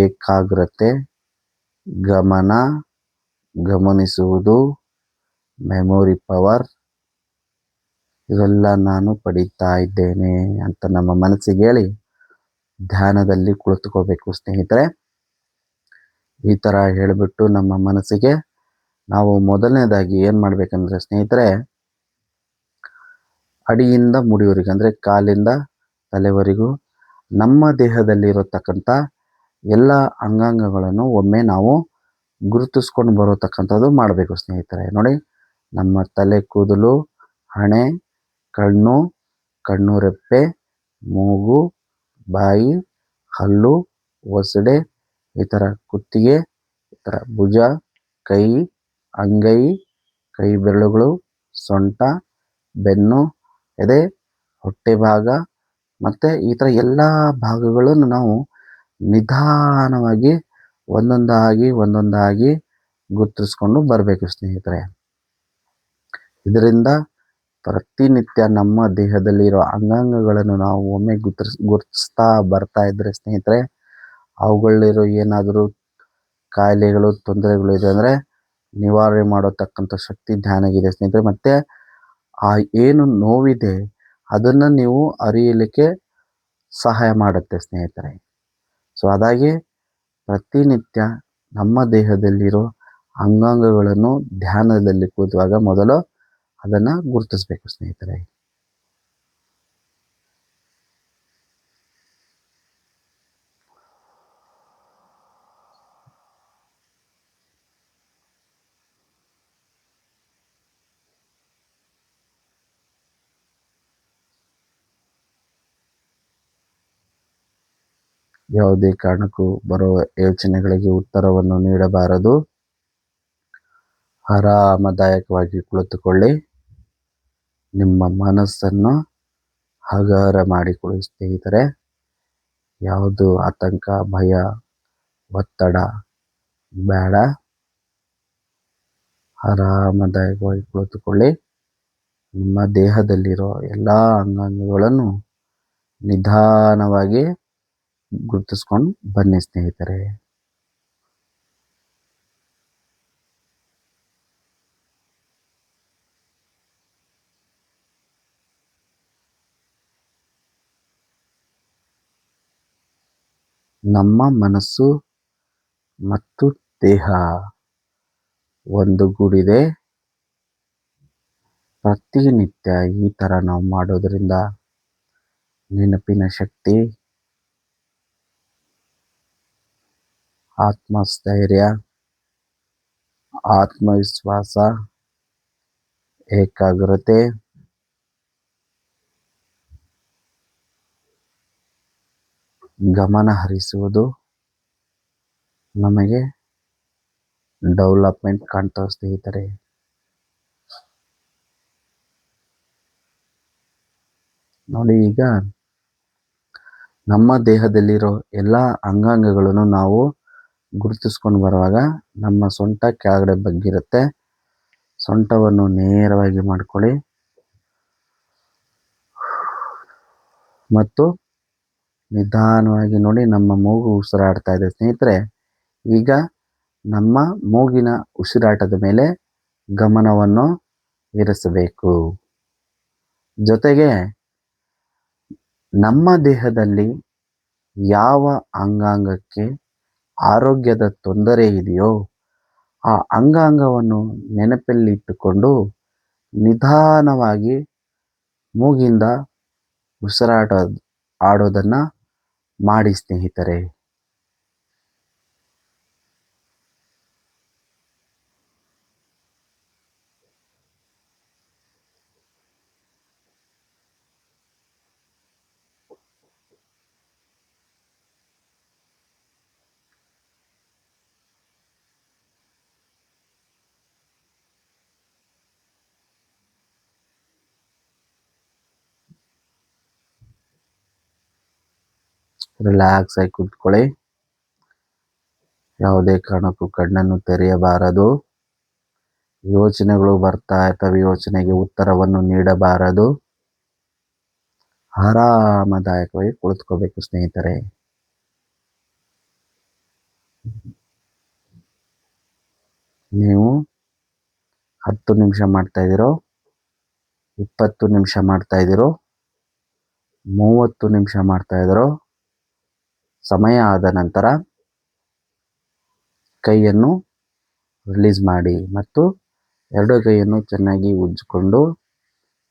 ಏಕಾಗ್ರತೆ, ಗಮನಿಸುವುದು, ಮೆಮೊರಿ ಪವರ್, ಇವೆಲ್ಲ ನಾನು ಪಡೀತಾ ಇದ್ದೇನೆ ಅಂತ ನಮ್ಮ ಮನಸ್ಸಿಗೆ ಹೇಳಿ ಧ್ಯಾನದಲ್ಲಿ ಕುಳಿತುಕೋಬೇಕು ಸ್ನೇಹಿತರೆ. ಈ ಥರ ಹೇಳಿಬಿಟ್ಟು ನಮ್ಮ ಮನಸ್ಸಿಗೆ ನಾವು ಮೊದಲನೇದಾಗಿ ಏನು ಮಾಡಬೇಕಂದ್ರೆ ಸ್ನೇಹಿತರೆ, ಅಡಿಯಿಂದ ಮುಡಿಯವರೆಗೆ ಅಂದರೆ ಕಾಲಿಂದ ತಲೆವರೆಗೂ ನಮ್ಮ ದೇಹದಲ್ಲಿರತಕ್ಕಂಥ ಎಲ್ಲ ಅಂಗಾಂಗಗಳನ್ನು ಒಮ್ಮೆ ನಾವು ಗುರುತಿಸ್ಕೊಂಡು ಬರತಕ್ಕಂಥದ್ದು ಮಾಡಬೇಕು ಸ್ನೇಹಿತರೆ. ನೋಡಿ, ನಮ್ಮ ತಲೆ ಕೂದಲು, ಹಣೆ, ಕಣ್ಣು, ಕಣ್ಣು ರೆಪ್ಪೆ, ಮೂಗು, ಬಾಯಿ, ಹಲ್ಲು, ಒಸಡೆ, ಈ ಥರ ಕುತ್ತಿಗೆ, ಈ ಥರ ಭುಜ, ಕೈ, ಅಂಗೈ, ಕೈ ಬೆರಳುಗಳು, ಸೊಂಟ, ಬೆನ್ನು, ಎದೆ, ಹೊಟ್ಟೆ ಭಾಗ ಮತ್ತು ಈ ಥರ ಎಲ್ಲ ಭಾಗಗಳನ್ನು ನಾವು ನಿಧಾನವಾಗಿ ಒಂದೊಂದಾಗಿ ಗುರುತಿಸ್ಕೊಂಡು ಬರಬೇಕು ಸ್ನೇಹಿತರೆ. ಇದರಿಂದ ಪ್ರತಿನಿತ್ಯ ನಮ್ಮ ದೇಹದಲ್ಲಿರೋ ಅಂಗಾಂಗಗಳನ್ನು ನಾವು ಒಮ್ಮೆ ಗುರುತಿಸ್ತಾ ಬರ್ತಾ ಇದ್ದರೆ ಸ್ನೇಹಿತರೆ, ಅವುಗಳಲ್ಲಿರೋ ಏನಾದರೂ ಕಾಯಿಲೆಗಳು, ತೊಂದರೆಗಳು ಇದೆ ಅಂದರೆ ನಿವಾರಣೆ ಮಾಡತಕ್ಕಂಥ ಶಕ್ತಿ ಧ್ಯಾನಗಿದೆ ಸ್ನೇಹಿತರೆ. ಮತ್ತು ಆ ಏನು ನೋವಿದೆ ಅದನ್ನು ನೀವು ಅರಿಯಲಿಕ್ಕೆ ಸಹಾಯ ಮಾಡುತ್ತೆ ಸ್ನೇಹಿತರೆ. ಸೊ ಅದಾಗಿ ಪ್ರತಿನಿತ್ಯ ನಮ್ಮ ದೇಹದಲ್ಲಿರೋ ಅಂಗಾಂಗಗಳನ್ನು ಧ್ಯಾನದಲ್ಲಿ ಕೂತುವಾಗ ಮೊದಲು ಅದನ್ನು ಗುರುತಿಸ್ಬೇಕು ಸ್ನೇಹಿತರೆ. ಯಾವುದೇ ಕಾರಣಕ್ಕೂ ಬರುವ ಯೋಚನೆಗಳಿಗೆ ಉತ್ತರವನ್ನು ನೀಡಬಾರದು. ಆರಾಮದಾಯಕವಾಗಿ ಕುಳಿತುಕೊಳ್ಳಿ. ನಿಮ್ಮ ಮನಸ್ಸನ್ನು ಹಗರ ಮಾಡಿಕೊಳ್ಳಿ ಸ್ನೇಹಿತರೆ. ಯಾವುದು ಆತಂಕ, ಭಯ, ಒತ್ತಡ ಬೇಡ. ಆರಾಮದಾಯಕವಾಗಿ ಕುಳಿತುಕೊಳ್ಳಿ. ನಿಮ್ಮ ದೇಹದಲ್ಲಿರೋ ಎಲ್ಲ ಅಂಗಾಂಗಗಳನ್ನು ನಿಧಾನವಾಗಿ ಗುರುತಿಸ್ಕೊಂಡು ಬನ್ನಿ ಸ್ನೇಹಿತರೆ. ನಮ್ಮ ಮನಸ್ಸು ಮತ್ತು ದೇಹ ಒಂದುಗೂಡಿದೆ. ಪ್ರತಿನಿತ್ಯ ಈ ಥರ ನಾವು ಮಾಡೋದರಿಂದ ನೆನಪಿನ ಶಕ್ತಿ, ಆತ್ಮಸ್ಥೈರ್ಯ, ಆತ್ಮವಿಶ್ವಾಸ, ಏಕಾಗ್ರತೆ, ಗಮನ ಹರಿಸುವುದು ನಮಗೆ ಡೆವಲಪ್ಮೆಂಟ್ ಕಾಣ್ತಾವೆ ಸ್ನೇಹಿತರೆ. ನೋಡಿ, ಈಗ ನಮ್ಮ ದೇಹದಲ್ಲಿರೋ ಎಲ್ಲ ಅಂಗಾಂಗಗಳನ್ನು ನಾವು ಗುರುತಿಸ್ಕೊಂಡು ಬರುವಾಗ ನಮ್ಮ ಸೊಂಟ ಕೆಳಗಡೆ ಬಗ್ಗಿರುತ್ತೆ. ಸೊಂಟವನ್ನು ನೇರವಾಗಿ ಮಾಡ್ಕೊಳ್ಳಿ ಮತ್ತು ನಿಧಾನವಾಗಿ ನೋಡಿ, ನಮ್ಮ ಮೂಗು ಉಸಿರಾಡ್ತಾ ಇದೆ ಸ್ನೇಹಿತರೆ. ಈಗ ನಮ್ಮ ಮೂಗಿನ ಉಸಿರಾಟದ ಮೇಲೆ ಗಮನವನ್ನು ಇರಿಸಬೇಕು. ಜೊತೆಗೆ ನಮ್ಮ ದೇಹದಲ್ಲಿ ಯಾವ ಅಂಗಾಂಗಕ್ಕೆ ಆರೋಗ್ಯದ ತೊಂದರೆ ಇದೆಯೋ ಆ ಅಂಗಾಂಗವನ್ನು ನೆನಪಲ್ಲಿಟ್ಟುಕೊಂಡು ನಿಧಾನವಾಗಿ ಮೂಗಿಂದ ಉಸಿರಾಟ ಆಡೋದನ್ನು ಮಾಡಿ ಸ್ನೇಹಿತರೆ. ರಿಲ್ಯಾಕ್ಸ್ ಆಗಿ ಕೂತ್ಕೊಳ್ಳಿ. ಯಾವುದೇ ಕಾರಣಕ್ಕೂ ಕಣ್ಣನ್ನು ತೆರೆಯಬಾರದು. ಯೋಚನೆಗಳು ಬರ್ತಾ ಇರ್ತವೆ, ಯೋಚನೆಗೆ ಉತ್ತರವನ್ನು ನೀಡಬಾರದು. ಆರಾಮದಾಯಕವಾಗಿ ಕುಳಿತುಕೋಬೇಕು ಸ್ನೇಹಿತರೆ. ನೀವು 10 ನಿಮಿಷ ಮಾಡ್ತಾ ಇದ್ದೀರೋ, 20 ನಿಮಿಷ ಮಾಡ್ತಾ ಇದ್ದೀರೋ, 30 ನಿಮಿಷ ಮಾಡ್ತಾ ಇದ್ದೀರೋ, ಸಮಯ ಆದ ನಂತರ ಕೈಯನ್ನು ರಿಲೀಸ್ ಮಾಡಿ ಮತ್ತು 2 ಕೈಯನ್ನು ಚೆನ್ನಾಗಿ ಉಜ್ಜಿಕೊಂಡು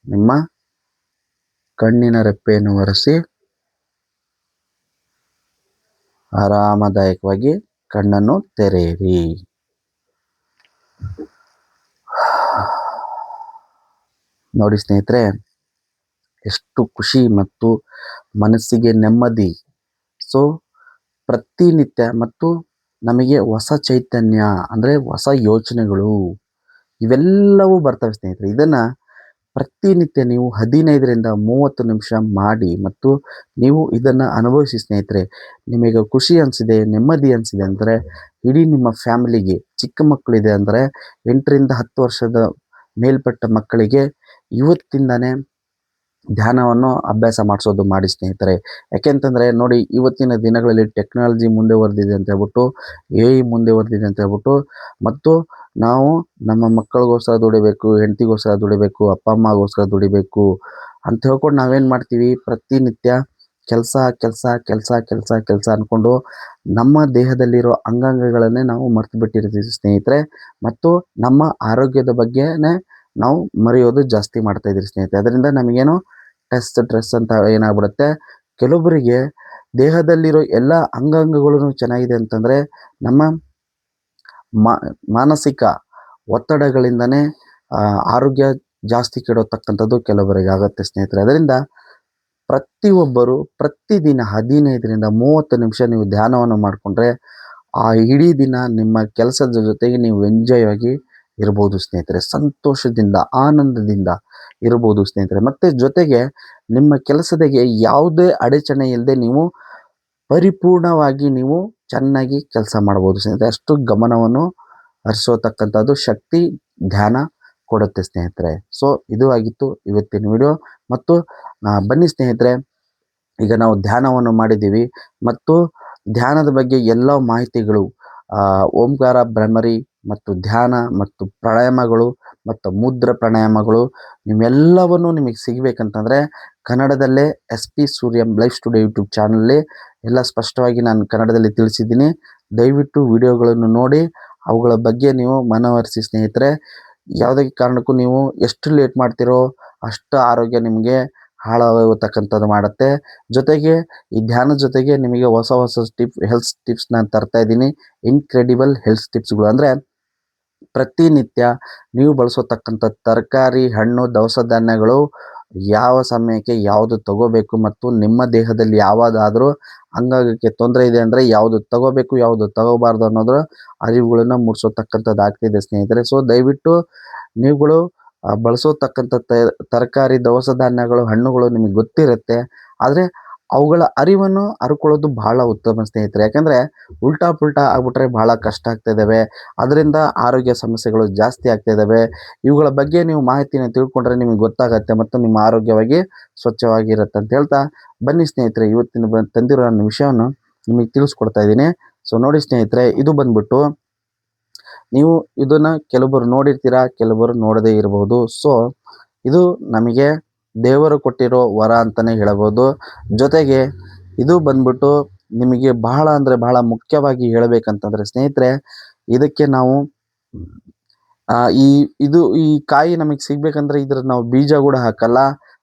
ನಿಮ್ಮ ಕಣ್ಣಿನ ರೆಪ್ಪೆಯನ್ನು ಒರೆಸಿ ಆರಾಮದಾಯಕವಾಗಿ ಕಣ್ಣನ್ನು ತೆರೆಯಿರಿ. ನೋಡಿ ಸ್ನೇಹಿತರೆ, ಎಷ್ಟು ಖುಷಿ ಮತ್ತು ಮನಸ್ಸಿಗೆ ನೆಮ್ಮದಿ. ಸೊ ಪ್ರತಿನಿತ್ಯ ಮತ್ತು ನಮಗೆ ಹೊಸ ಚೈತನ್ಯ ಅಂದರೆ ಹೊಸ ಯೋಚನೆಗಳು ಇವೆಲ್ಲವೂ ಬರ್ತವೆ ಸ್ನೇಹಿತರೆ. ಇದನ್ನು ಪ್ರತಿನಿತ್ಯ ನೀವು 15ರಿಂದ 30 ನಿಮಿಷ ಮಾಡಿ ಮತ್ತು ನೀವು ಇದನ್ನು ಅನುಭವಿಸಿ ಸ್ನೇಹಿತರೆ. ನಿಮಗೆ ಖುಷಿ ಅನಿಸಿದೆ, ನೆಮ್ಮದಿ ಅನಿಸಿದೆ ಅಂದರೆ ಇಡೀ ನಿಮ್ಮ ಫ್ಯಾಮಿಲಿಗೆ, ಚಿಕ್ಕ ಮಕ್ಕಳಿದೆ ಅಂದರೆ 8ರಿಂದ 10 ವರ್ಷದ ಮೇಲ್ಪಟ್ಟ ಮಕ್ಕಳಿಗೆ ಇವತ್ತಿಂದನೇ ಧ್ಯಾನವನ್ನು ಅಭ್ಯಾಸ ಮಾಡಿಸೋದು ಮಾಡಿ ಸ್ನೇಹಿತರೆ. ಯಾಕೆಂತಂದರೆ ನೋಡಿ, ಇವತ್ತಿನ ದಿನಗಳಲ್ಲಿ ಟೆಕ್ನಾಲಜಿ ಮುಂದುವರೆದಿದೆ ಅಂತ ಹೇಳ್ಬಿಟ್ಟು, AI ಮುಂದುವರೆದಿದೆ ಅಂತ ಹೇಳ್ಬಿಟ್ಟು, ಮತ್ತು ನಾವು ನಮ್ಮ ಮಕ್ಕಳಿಗೋಸ್ಕರ ದುಡಿಬೇಕು, ಹೆಂಡತಿಗೋಸ್ಕರ ದುಡಿಬೇಕು, ಅಪ್ಪ ಅಮ್ಮಗೋಸ್ಕರ ದುಡಿಬೇಕು ಅಂತ ಹೇಳ್ಕೊಂಡು ನಾವೇನು ಮಾಡ್ತೀವಿ, ಪ್ರತಿನಿತ್ಯ ಕೆಲಸ ಕೆಲಸ ಕೆಲಸ ಕೆಲಸ ಕೆಲಸ ಅಂದ್ಕೊಂಡು ನಮ್ಮ ದೇಹದಲ್ಲಿರೋ ಅಂಗಾಂಗಗಳನ್ನೇ ನಾವು ಮರ್ತು ಬಿಟ್ಟಿರ್ತೀವಿ ಸ್ನೇಹಿತರೆ. ಮತ್ತು ನಮ್ಮ ಆರೋಗ್ಯದ ಬಗ್ಗೆನೇ ನಾವು ಮರೆಯೋದು ಜಾಸ್ತಿ ಮಾಡ್ತಾ ಇದ್ದೀವಿ ಸ್ನೇಹಿತರೆ. ಅದರಿಂದ ನಮಗೇನು ಸ್ಟ್ರೆಸ್ ಅಂತ ಏನಾಗ್ಬಿಡುತ್ತೆ. ಕೆಲವೊಬ್ಬರಿಗೆ ದೇಹದಲ್ಲಿರೋ ಎಲ್ಲ ಅಂಗಾಂಗಗಳು ಚೆನ್ನಾಗಿದೆ ಅಂತಂದರೆ ನಮ್ಮ ಮಾನಸಿಕ ಒತ್ತಡಗಳಿಂದನೇ ಆರೋಗ್ಯ ಜಾಸ್ತಿ ಕೆಡೋತಕ್ಕಂಥದ್ದು ಕೆಲವರಿಗೆ ಆಗುತ್ತೆ ಸ್ನೇಹಿತರೆ. ಅದರಿಂದ ಪ್ರತಿಯೊಬ್ಬರು ಪ್ರತಿದಿನ 15ರಿಂದ 30 ನಿಮಿಷ ನೀವು ಧ್ಯಾನವನ್ನು ಮಾಡಿಕೊಂಡ್ರೆ ಆ ಇಡೀ ದಿನ ನಿಮ್ಮ ಕೆಲಸದ ಜೊತೆಗೆ ನೀವು ಎಂಜಾಯ್ ಆಗಿ ಇರ್ಬೋದು ಸ್ನೇಹಿತರೆ. ಸಂತೋಷದಿಂದ ಆನಂದದಿಂದ ಇರ್ಬೋದು ಸ್ನೇಹಿತರೆ. ಮತ್ತು ಜೊತೆಗೆ ನಿಮ್ಮ ಕೆಲಸದಾಗೆ ಯಾವುದೇ ಅಡಚಣೆ ಇಲ್ಲದೆ ನೀವು ಪರಿಪೂರ್ಣವಾಗಿ ನೀವು ಚೆನ್ನಾಗಿ ಕೆಲಸ ಮಾಡ್ಬೋದು ಸ್ನೇಹಿತರೆ. ಅಷ್ಟು ಗಮನವನ್ನು ಹರಿಸೋತಕ್ಕಂಥದ್ದು ಶಕ್ತಿ ಧ್ಯಾನ ಕೊಡುತ್ತೆ ಸ್ನೇಹಿತರೆ. ಸೊ ಇದು ಆಗಿತ್ತು ಇವತ್ತಿನ ವಿಡಿಯೋ. ಮತ್ತು ಬನ್ನಿ ಸ್ನೇಹಿತರೆ, ಈಗ ನಾವು ಧ್ಯಾನವನ್ನು ಮಾಡಿದ್ದೀವಿ ಮತ್ತು ಧ್ಯಾನದ ಬಗ್ಗೆ ಎಲ್ಲ ಮಾಹಿತಿಗಳು, ಓಂಕಾರ ಭ್ರಮರಿ ಮತ್ತು ಧ್ಯಾನ ಮತ್ತು ಪ್ರಾಣಾಯಾಮಗಳು ಮತ್ತು ಮುದ್ರ ಪ್ರಾಣಾಯಾಮಗಳು ನಿಮ್ಮೆಲ್ಲವನ್ನು ನಿಮಗೆ ಸಿಗಬೇಕಂತಂದರೆ ಕನ್ನಡದಲ್ಲೇ SP ಸೂರ್ಯಂ ಲೈಫ್ ಸ್ಟುಡಿಯೋ ಯೂಟ್ಯೂಬ್ ಚಾನಲಲ್ಲಿ ಎಲ್ಲ ಸ್ಪಷ್ಟವಾಗಿ ನಾನು ಕನ್ನಡದಲ್ಲಿ ತಿಳಿಸಿದ್ದೀನಿ. ದಯವಿಟ್ಟು ವಿಡಿಯೋಗಳನ್ನು ನೋಡಿ ಅವುಗಳ ಬಗ್ಗೆ ನೀವು ಮನವರಿಸಿ ಸ್ನೇಹಿತರೆ. ಯಾವುದೇ ಕಾರಣಕ್ಕೂ ನೀವು ಎಷ್ಟು ಲೇಟ್ ಮಾಡ್ತೀರೋ ಅಷ್ಟು ಆರೋಗ್ಯ ನಿಮಗೆ ಹಾಳಾಗತಕ್ಕಂಥದ್ದು ಮಾಡುತ್ತೆ. ಜೊತೆಗೆ ಈ ಧ್ಯಾನದ ಜೊತೆಗೆ ನಿಮಗೆ ಹೊಸ ಹೊಸ ಹೆಲ್ತ್ ಟಿಪ್ಸ್ ನಾನು ತರ್ತಾ ಇದ್ದೀನಿ. ಇನ್ಕ್ರೆಡಿಬಲ್ ಹೆಲ್ತ್ ಟಿಪ್ಸ್ಗಳು ಅಂದರೆ ಪ್ರತಿನಿತ್ಯ ನೀವು ಬಳಸೋತಕ್ಕಂಥ ತರಕಾರಿ, ಹಣ್ಣು, ದವಸ ಧಾನ್ಯಗಳು ಯಾವ ಸಮಯಕ್ಕೆ ಯಾವುದು ತಗೋಬೇಕು ಮತ್ತು ನಿಮ್ಮ ದೇಹದಲ್ಲಿ ಯಾವುದಾದ್ರೂ ಅಂಗಾಂಗಕ್ಕೆ ತೊಂದರೆ ಇದೆ ಅಂದರೆ ಯಾವುದು ತಗೋಬೇಕು ಯಾವುದು ತಗೋಬಾರ್ದು ಅನ್ನೋದ್ರ ಅರಿವುಗಳನ್ನು ಮೂಡಿಸೋತಕ್ಕಂಥದ್ದು ಆಗ್ತಿದೆ ಸ್ನೇಹಿತರೆ. ಸೊ ದಯವಿಟ್ಟು ನೀವುಗಳು ಬಳಸೋತಕ್ಕಂಥ ತರಕಾರಿ, ದವಸ ಧಾನ್ಯಗಳು, ಹಣ್ಣುಗಳು ನಿಮಗೆ ಗೊತ್ತಿರುತ್ತೆ, ಆದರೆ ಅವುಗಳ ಅರಿವನ್ನು ಹರ್ಕೊಳ್ಳೋದು ಬಹಳ ಉತ್ತಮ ಸ್ನೇಹಿತರೆ. ಯಾಕಂದರೆ ಉಲ್ಟಾ ಪುಲ್ಟಾ ಆಗ್ಬಿಟ್ರೆ ಬಹಳ ಕಷ್ಟ ಆಗ್ತಾಯಿದ್ದಾವೆ. ಅದರಿಂದ ಆರೋಗ್ಯ ಸಮಸ್ಯೆಗಳು ಜಾಸ್ತಿ ಆಗ್ತಾಯಿದ್ದಾವೆ. ಇವುಗಳ ಬಗ್ಗೆ ನೀವು ಮಾಹಿತಿನ ತಿಳ್ಕೊಂಡ್ರೆ ನಿಮಗೆ ಗೊತ್ತಾಗತ್ತೆ ಮತ್ತು ನಿಮ್ಮ ಆರೋಗ್ಯವಾಗಿ ಸ್ವಚ್ಛವಾಗಿರುತ್ತೆ ಅಂತ ಹೇಳ್ತಾ, ಬನ್ನಿ ಸ್ನೇಹಿತರೆ ಇವತ್ತಿನ ತಂದಿರೋ ನನ್ನ ವಿಷಯವನ್ನು ನಿಮಗೆ ತಿಳಿಸ್ಕೊಡ್ತಾ ಇದ್ದೀನಿ. ಸೊ ನೋಡಿ ಸ್ನೇಹಿತರೆ, ಇದು ಬಂದ್ಬಿಟ್ಟು ನೀವು ಇದನ್ನು ಕೆಲವರು ನೋಡಿರ್ತೀರಾ, ಕೆಲವರು ನೋಡದೇ ಇರಬಹುದು. ಸೊ ಇದು ನಮಗೆ ದೇವರು ಕೊಟ್ಟಿರೋ ವರ ಅಂತಲೇ ಹೇಳಬಹುದು. ಜೊತೆಗೆ ಇದು ಬಂದ್ಬಿಟ್ಟು ನಿಮಗೆ ಬಹಳ ಅಂದರೆ ಬಹಳ ಮುಖ್ಯವಾಗಿ ಹೇಳಬೇಕಂತಂದರೆ ಸ್ನೇಹಿತರೆ, ಇದಕ್ಕೆ ನಾವು ಆ, ಈ ಈ ಕಾಯಿ ನಮಗೆ ಸಿಗ್ಬೇಕಂದ್ರೆ ಇದ್ರ ನಾವು ಬೀಜ ಕೂಡ ಹಾಕಲ್ಲ,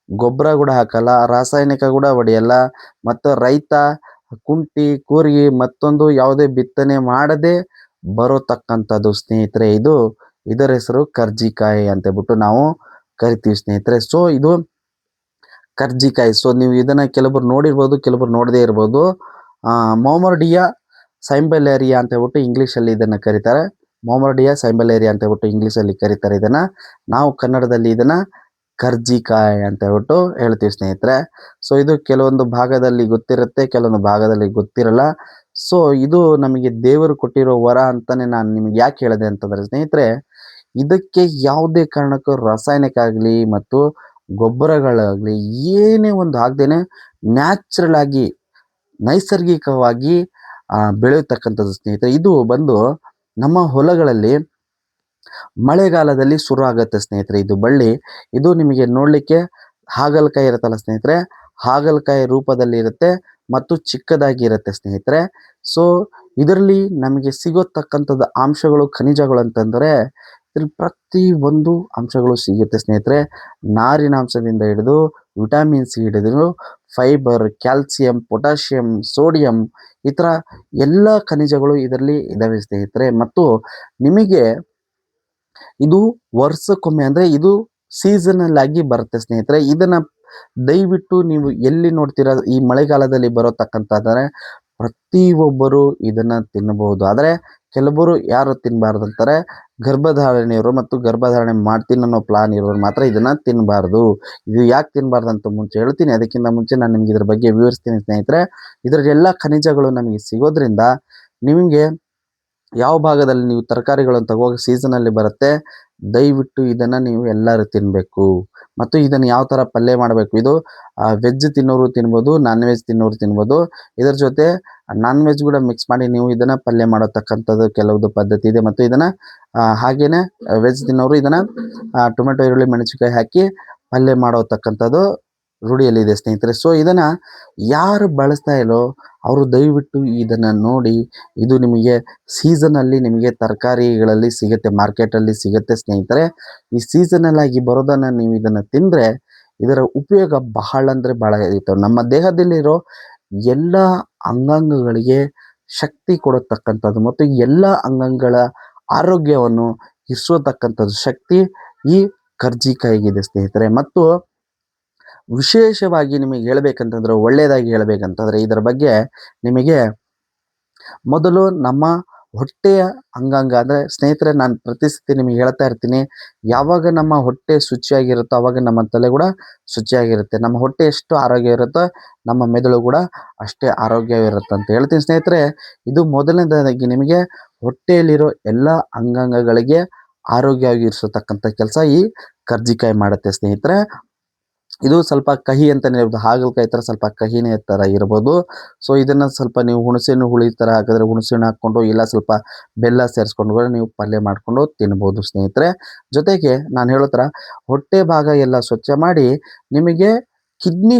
ಗೊಬ್ಬರ ಕೂಡ ಹಾಕಲ್ಲ, ರಾಸಾಯನಿಕ ಕೂಡ ಹೊಡೆಯಲ್ಲ, ಮತ್ತು ರೈತ ಕುಂಟಿ ಕೂರ್ಗಿ ಮತ್ತೊಂದು ಯಾವುದೇ ಬಿತ್ತನೆ ಮಾಡದೆ ಬರೋತಕ್ಕಂಥದ್ದು ಸ್ನೇಹಿತರೆ. ಇದರ ಹೆಸರು ಕರ್ಜಿಕಾಯಿ ಅಂತ ಹೇಳ್ಬಿಟ್ಟು ನಾವು ಕರಿತೀವಿ ಸ್ನೇಹಿತರೆ. ಸೊ ಇದು ಕರ್ಜಿಕಾಯಿ. ಸೊ ನೀವು ಇದನ್ನ ಕೆಲವರು ನೋಡಿರ್ಬೋದು, ಕೆಲವರು ನೋಡದೇ ಇರ್ಬೋದು. ಮೊಮೊರ್ಡಿಯಾ ಸೈಂಬಲೇರಿಯಾ ಅಂತ ಹೇಳ್ಬಿಟ್ಟು ಇಂಗ್ಲೀಷಲ್ಲಿ ಇದನ್ನ ಕರೀತಾರೆ. ಮೊಮೊರ್ಡಿಯಾ ಸೈಂಬಲೇರಿಯಾ ಅಂತ ಹೇಳ್ಬಿಟ್ಟು ಇಂಗ್ಲೀಷಲ್ಲಿ ಕರೀತಾರೆ ಇದನ್ನ. ನಾವು ಕನ್ನಡದಲ್ಲಿ ಇದನ್ನ ಕರ್ಜಿಕಾಯಿ ಅಂತ ಹೇಳ್ಬಿಟ್ಟು ಹೇಳ್ತೀವಿ ಸ್ನೇಹಿತರೆ. ಸೊ ಇದು ಕೆಲವೊಂದು ಭಾಗದಲ್ಲಿ ಗೊತ್ತಿರುತ್ತೆ, ಕೆಲವೊಂದು ಭಾಗದಲ್ಲಿ ಗೊತ್ತಿರಲ್ಲ. ಸೊ ಇದು ನಮಗೆ ದೇವರು ಕೊಟ್ಟಿರೋ ವರ ಅಂತಾನೆ ನಾನು ನಿಮ್ಗೆ ಯಾಕೆ ಹೇಳಿದೆ ಅಂತಂದ್ರೆ ಸ್ನೇಹಿತರೆ, ಇದಕ್ಕೆ ಯಾವುದೇ ಕಾರಣಕ್ಕೂ ರಾಸಾಯನಿಕ ಆಗಲಿ ಮತ್ತು ಗೊಬ್ಬರಗಳಾಗಲಿ ಏನೇ ಒಂದು ಹಾಕ್ದೇನೆ ನ್ಯಾಚುರಲ್ ಆಗಿ ನೈಸರ್ಗಿಕವಾಗಿ ಬೆಳೆಯತಕ್ಕಂಥದ್ದು ಸ್ನೇಹಿತರೆ. ಇದು ಬಂದು ನಮ್ಮ ಹೊಲಗಳಲ್ಲಿ ಮಳೆಗಾಲದಲ್ಲಿ ಶುರು ಆಗುತ್ತೆ ಸ್ನೇಹಿತರೆ. ಇದು ಬಳ್ಳಿ ಇದು ನಿಮಗೆ ನೋಡ್ಲಿಕ್ಕೆ ಹಾಗಲಕಾಯಿ ಇರುತ್ತಲ್ಲ ಸ್ನೇಹಿತರೆ, ಹಾಗಲಕಾಯಿ ರೂಪದಲ್ಲಿ ಇರುತ್ತೆ ಮತ್ತು ಚಿಕ್ಕದಾಗಿ ಇರುತ್ತೆ ಸ್ನೇಹಿತರೆ. ಸೊ ಇದರಲ್ಲಿ ನಮಗೆ ಸಿಗೋತಕ್ಕಂಥದ್ದು ಅಂಶಗಳು, ಖನಿಜಗಳು ಅಂತಂದರೆ ಇದ್ರಲ್ಲಿ ಪ್ರತಿ ಒಂದು ಅಂಶಗಳು ಸಿಗುತ್ತೆ ಸ್ನೇಹಿತರೆ. ನಾರಿನಾಂಶದಿಂದ ಹಿಡಿದು ವಿಟಮಿನ್ಸ್ ಹಿಡಿದು ಫೈಬರ್, ಕ್ಯಾಲ್ಸಿಯಂ, ಪೊಟ್ಯಾಷಿಯಂ, ಸೋಡಿಯಂ, ಈ ಥರ ಎಲ್ಲ ಖನಿಜಗಳು ಇದರಲ್ಲಿ ಇದಾವೆ ಸ್ನೇಹಿತರೆ. ಮತ್ತು ನಿಮಗೆ ಇದು ವರ್ಷಕ್ಕೊಮ್ಮೆ ಅಂದ್ರೆ ಇದು ಸೀಸನಲ್ ಆಗಿ ಬರುತ್ತೆ ಸ್ನೇಹಿತರೆ. ಇದನ್ನ ದಯವಿಟ್ಟು ನೀವು ಎಲ್ಲಿ ನೋಡ್ತೀರಾ ಈ ಮಳೆಗಾಲದಲ್ಲಿ ಬರೋತಕ್ಕಂಥದ್ರೆ ಪ್ರತಿಯೊಬ್ಬರು ಇದನ್ನ ತಿನ್ನಬಹುದು. ಆದರೆ ಕೆಲವರು ಯಾರು ತಿನ್ನಬಾರ್ದು ಅಂತಾರೆ, ಗರ್ಭಧಾರಣೆಯವರು ಮತ್ತು ಗರ್ಭಧಾರಣೆ ಮಾಡ್ತೀನಿ ಅನ್ನೋ ಪ್ಲಾನ್ ಇರೋರು ಮಾತ್ರ ಇದನ್ನ ತಿನ್ನಬಾರ್ದು. ಇದು ಯಾಕೆ ತಿನ್ನಬಾರ್ದು ಅಂತ ಮುಂಚೆ ಹೇಳ್ತೀನಿ. ಅದಕ್ಕಿಂತ ಮುಂಚೆ ನಾನು ನಿಮ್ಗೆ ಇದ್ರ ಬಗ್ಗೆ ವಿವರಿಸ್ತೀನಿ ಸ್ನೇಹಿತರೆ. ಇದರ ಎಲ್ಲ ಖನಿಜಗಳು ನಮಗೆ ಸಿಗೋದ್ರಿಂದ ನಿಮಗೆ ಯಾವ ಭಾಗದಲ್ಲಿ ನೀವು ತರಕಾರಿಗಳನ್ನು ತಗೋವಾಗ ಸೀಸನಲ್ಲಿ ಬರುತ್ತೆ, ದಯವಿಟ್ಟು ಇದನ್ನ ನೀವು ಎಲ್ಲರೂ ತಿನ್ನಬೇಕು. ಮತ್ತು ಇದನ್ನು ಯಾವ ಥರ ಪಲ್ಯ ಮಾಡಬೇಕು, ಇದು ವೆಜ್ ತಿನ್ನೋರು ತಿನ್ಬೋದು, ನಾನ್ ವೆಜ್ ತಿನ್ನೋರು ತಿನ್ಬೋದು. ಇದರ ಜೊತೆ ನಾನ್ ವೆಜ್ ಕೂಡ ಮಿಕ್ಸ್ ಮಾಡಿ ನೀವು ಇದನ್ನ ಪಲ್ಯ ಮಾಡತಕ್ಕಂಥದ್ದು ಕೆಲವೊಂದು ಪದ್ಧತಿ ಇದೆ. ಮತ್ತು ಇದನ್ನ ಹಾಗೇನೆ ವೆಜ್ ತಿನ್ನೋರು ಇದನ್ನ ಟೊಮೆಟೊ, ಈರುಳ್ಳಿ, ಮೆಣಸಿನಕಾಯಿ ಹಾಕಿ ಪಲ್ಯ ಮಾಡತಕ್ಕಂಥದ್ದು ರೂಢಿಯಲ್ಲಿದೆ ಸ್ನೇಹಿತರೆ. ಸೊ ಇದನ್ನ ಯಾರು ಬಳಸ್ತಾ ಇಲ್ಲೋ ಅವರು ದಯವಿಟ್ಟು ಇದನ್ನ ನೋಡಿ. ಇದು ನಿಮಗೆ ಸೀಸನಲ್ಲಿ ನಿಮಗೆ ತರಕಾರಿಗಳಲ್ಲಿ ಸಿಗುತ್ತೆ, ಮಾರ್ಕೆಟಲ್ಲಿ ಸಿಗುತ್ತೆ ಸ್ನೇಹಿತರೆ. ಈ ಸೀಸನಲ್ ಆಗಿ ಬರೋದನ್ನ ನೀವು ಇದನ್ನ ತಿಂದರೆ ಇದರ ಉಪಯೋಗ ಬಹಳ ಅಂದರೆ ಬಹಳ ಇರ್ತವೆ. ನಮ್ಮ ದೇಹದಲ್ಲಿರೋ ಎಲ್ಲ ಅಂಗಾಂಗಗಳಿಗೆ ಶಕ್ತಿ ಕೊಡತಕ್ಕಂಥದ್ದು ಮತ್ತು ಎಲ್ಲ ಅಂಗಾಂಗಗಳ ಆರೋಗ್ಯವನ್ನು ಇರಿಸತಕ್ಕಂಥದ್ದು ಶಕ್ತಿ ಈ ಕರ್ಜಿಕಾಯಿಗಿದೆ ಸ್ನೇಹಿತರೆ. ಮತ್ತು ವಿಶೇಷವಾಗಿ ನಿಮಗೆ ಹೇಳ್ಬೇಕಂತಂದ್ರೆ, ಒಳ್ಳೆಯದಾಗಿ ಹೇಳ್ಬೇಕಂತಂದ್ರೆ ಇದರ ಬಗ್ಗೆ ನಿಮಗೆ ಮೊದಲು ನಮ್ಮ ಹೊಟ್ಟೆಯ ಅಂಗಾಂಗ ಅಂದರೆ ಸ್ನೇಹಿತರೆ, ನಾನು ಪ್ರತಿ ಸತಿ ನಿಮಗೆ ಹೇಳ್ತಾ ಇರ್ತೀನಿ, ಯಾವಾಗ ನಮ್ಮ ಹೊಟ್ಟೆ ಶುಚಿಯಾಗಿರುತ್ತೋ ಅವಾಗ ನಮ್ಮ ತಲೆ ಕೂಡ ಶುಚಿಯಾಗಿರುತ್ತೆ. ನಮ್ಮ ಹೊಟ್ಟೆ ಎಷ್ಟು ಆರೋಗ್ಯ ಇರುತ್ತೋ ನಮ್ಮ ಮೆದುಳು ಕೂಡ ಅಷ್ಟೇ ಆರೋಗ್ಯವಿರುತ್ತೆ ಅಂತ ಹೇಳ್ತೀನಿ ಸ್ನೇಹಿತರೆ. ಇದು ಮೊದಲನೇದಾಗಿ ನಿಮಗೆ ಹೊಟ್ಟೆಯಲ್ಲಿರೋ ಎಲ್ಲ ಅಂಗಾಂಗಗಳಿಗೆ ಆರೋಗ್ಯವಾಗಿರಿಸತಕ್ಕಂಥ ಕೆಲಸ ಈ ಕರ್ಜಿಕಾಯಿ ಮಾಡುತ್ತೆ ಸ್ನೇಹಿತರೆ. ಇದು ಸ್ವಲ್ಪ ಕಹಿ ಅಂತಲೇ ಹೇಳ್ಬೋದು, ಹಾಗಲಕಾಯಿ ಥರ ಸ್ವಲ್ಪ ಕಹಿನೇ ಥರ ಇರ್ಬೋದು. ಸೊ ಇದನ್ನು ಸ್ವಲ್ಪ ನೀವು ಹುಣಸೆಹಣ್ಣು ಹುಳಿ ಥರ ಹಾಕಿದ್ರೆ ಹುಣಸೆಹಣ್ಣು ಹಾಕ್ಕೊಂಡು, ಇಲ್ಲ ಸ್ವಲ್ಪ ಬೆಲ್ಲ ಸೇರಿಸ್ಕೊಂಡು ಕೂಡ ನೀವು ಪಲ್ಯ ಮಾಡಿಕೊಂಡು ತಿನ್ಬೋದು ಸ್ನೇಹಿತರೆ. ಜೊತೆಗೆ ನಾನು ಹೇಳೋ ಥರ ಹೊಟ್ಟೆ ಭಾಗ ಎಲ್ಲ ಸ್ವಚ್ಛ ಮಾಡಿ ನಿಮಗೆ ಕಿಡ್ನಿ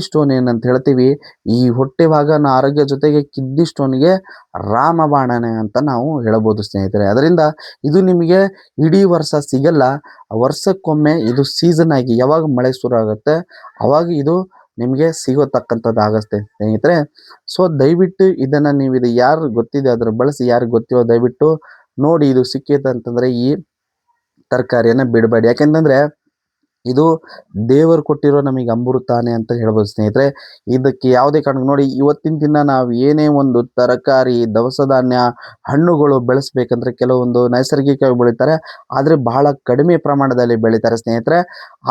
ಸ್ಟೋನ್ ಏನಂತ ಹೇಳ್ತೀವಿ, ಈ ಹೊಟ್ಟೆ ಭಾಗನ ಆರೋಗ್ಯ ಜೊತೆಗೆ ಕಿಡ್ನಿ ಸ್ಟೋನ್ಗೆ ರಾಮಬಾಣನೆ ಅಂತ ನಾವು ಹೇಳ್ಬೋದು ಸ್ನೇಹಿತರೆ. ಅದರಿಂದ ಇದು ನಿಮಗೆ ಇಡೀ ವರ್ಷ ಸಿಗಲ್ಲ, ವರ್ಷಕ್ಕೊಮ್ಮೆ ಇದು ಸೀಸನ್ ಆಗಿ ಯಾವಾಗ ಮಳೆ ಶುರು ಆಗುತ್ತೆ ಅವಾಗ ಇದು ನಿಮಗೆ ಸಿಗೋತಕ್ಕಂಥದ್ದು ಆಗುತ್ತೆ ಸ್ನೇಹಿತರೆ. ಸೊ ದಯವಿಟ್ಟು ಇದನ್ನ ನೀವು ಇದು ಯಾರು ಗೊತ್ತಿದೆ ಅದರ ಬಳಸಿ, ಯಾರು ಗೊತ್ತಿರೋ ದಯವಿಟ್ಟು ನೋಡಿ. ಇದು ಸಿಕ್ಕಿದೆ ಅಂತಂದ್ರೆ ಈ ತರಕಾರಿಯನ್ನು ಬಿಡಬೇಡಿ. ಯಾಕೆಂತಂದ್ರೆ ಇದು ದೇವರು ಕೊಟ್ಟಿರೋ ನಮಗೆ ಅಮೃತಾನೆ ಅಂತ ಹೇಳ್ಬೋದು ಸ್ನೇಹಿತರೆ. ಇದಕ್ಕೆ ಯಾವುದೇ ಕಾರಣಕ್ಕೆ ನೋಡಿ, ಇವತ್ತಿನ ದಿನ ನಾವು ಏನೇ ಒಂದು ತರಕಾರಿ, ದವಸ ಧಾನ್ಯ, ಹಣ್ಣುಗಳು ಬೆಳೆಸ್ಬೇಕಂದ್ರೆ ಕೆಲವೊಂದು ನೈಸರ್ಗಿಕವಾಗಿ ಬೆಳೀತಾರೆ, ಆದರೆ ಬಹಳ ಕಡಿಮೆ ಪ್ರಮಾಣದಲ್ಲಿ ಬೆಳೀತಾರೆ ಸ್ನೇಹಿತರೆ.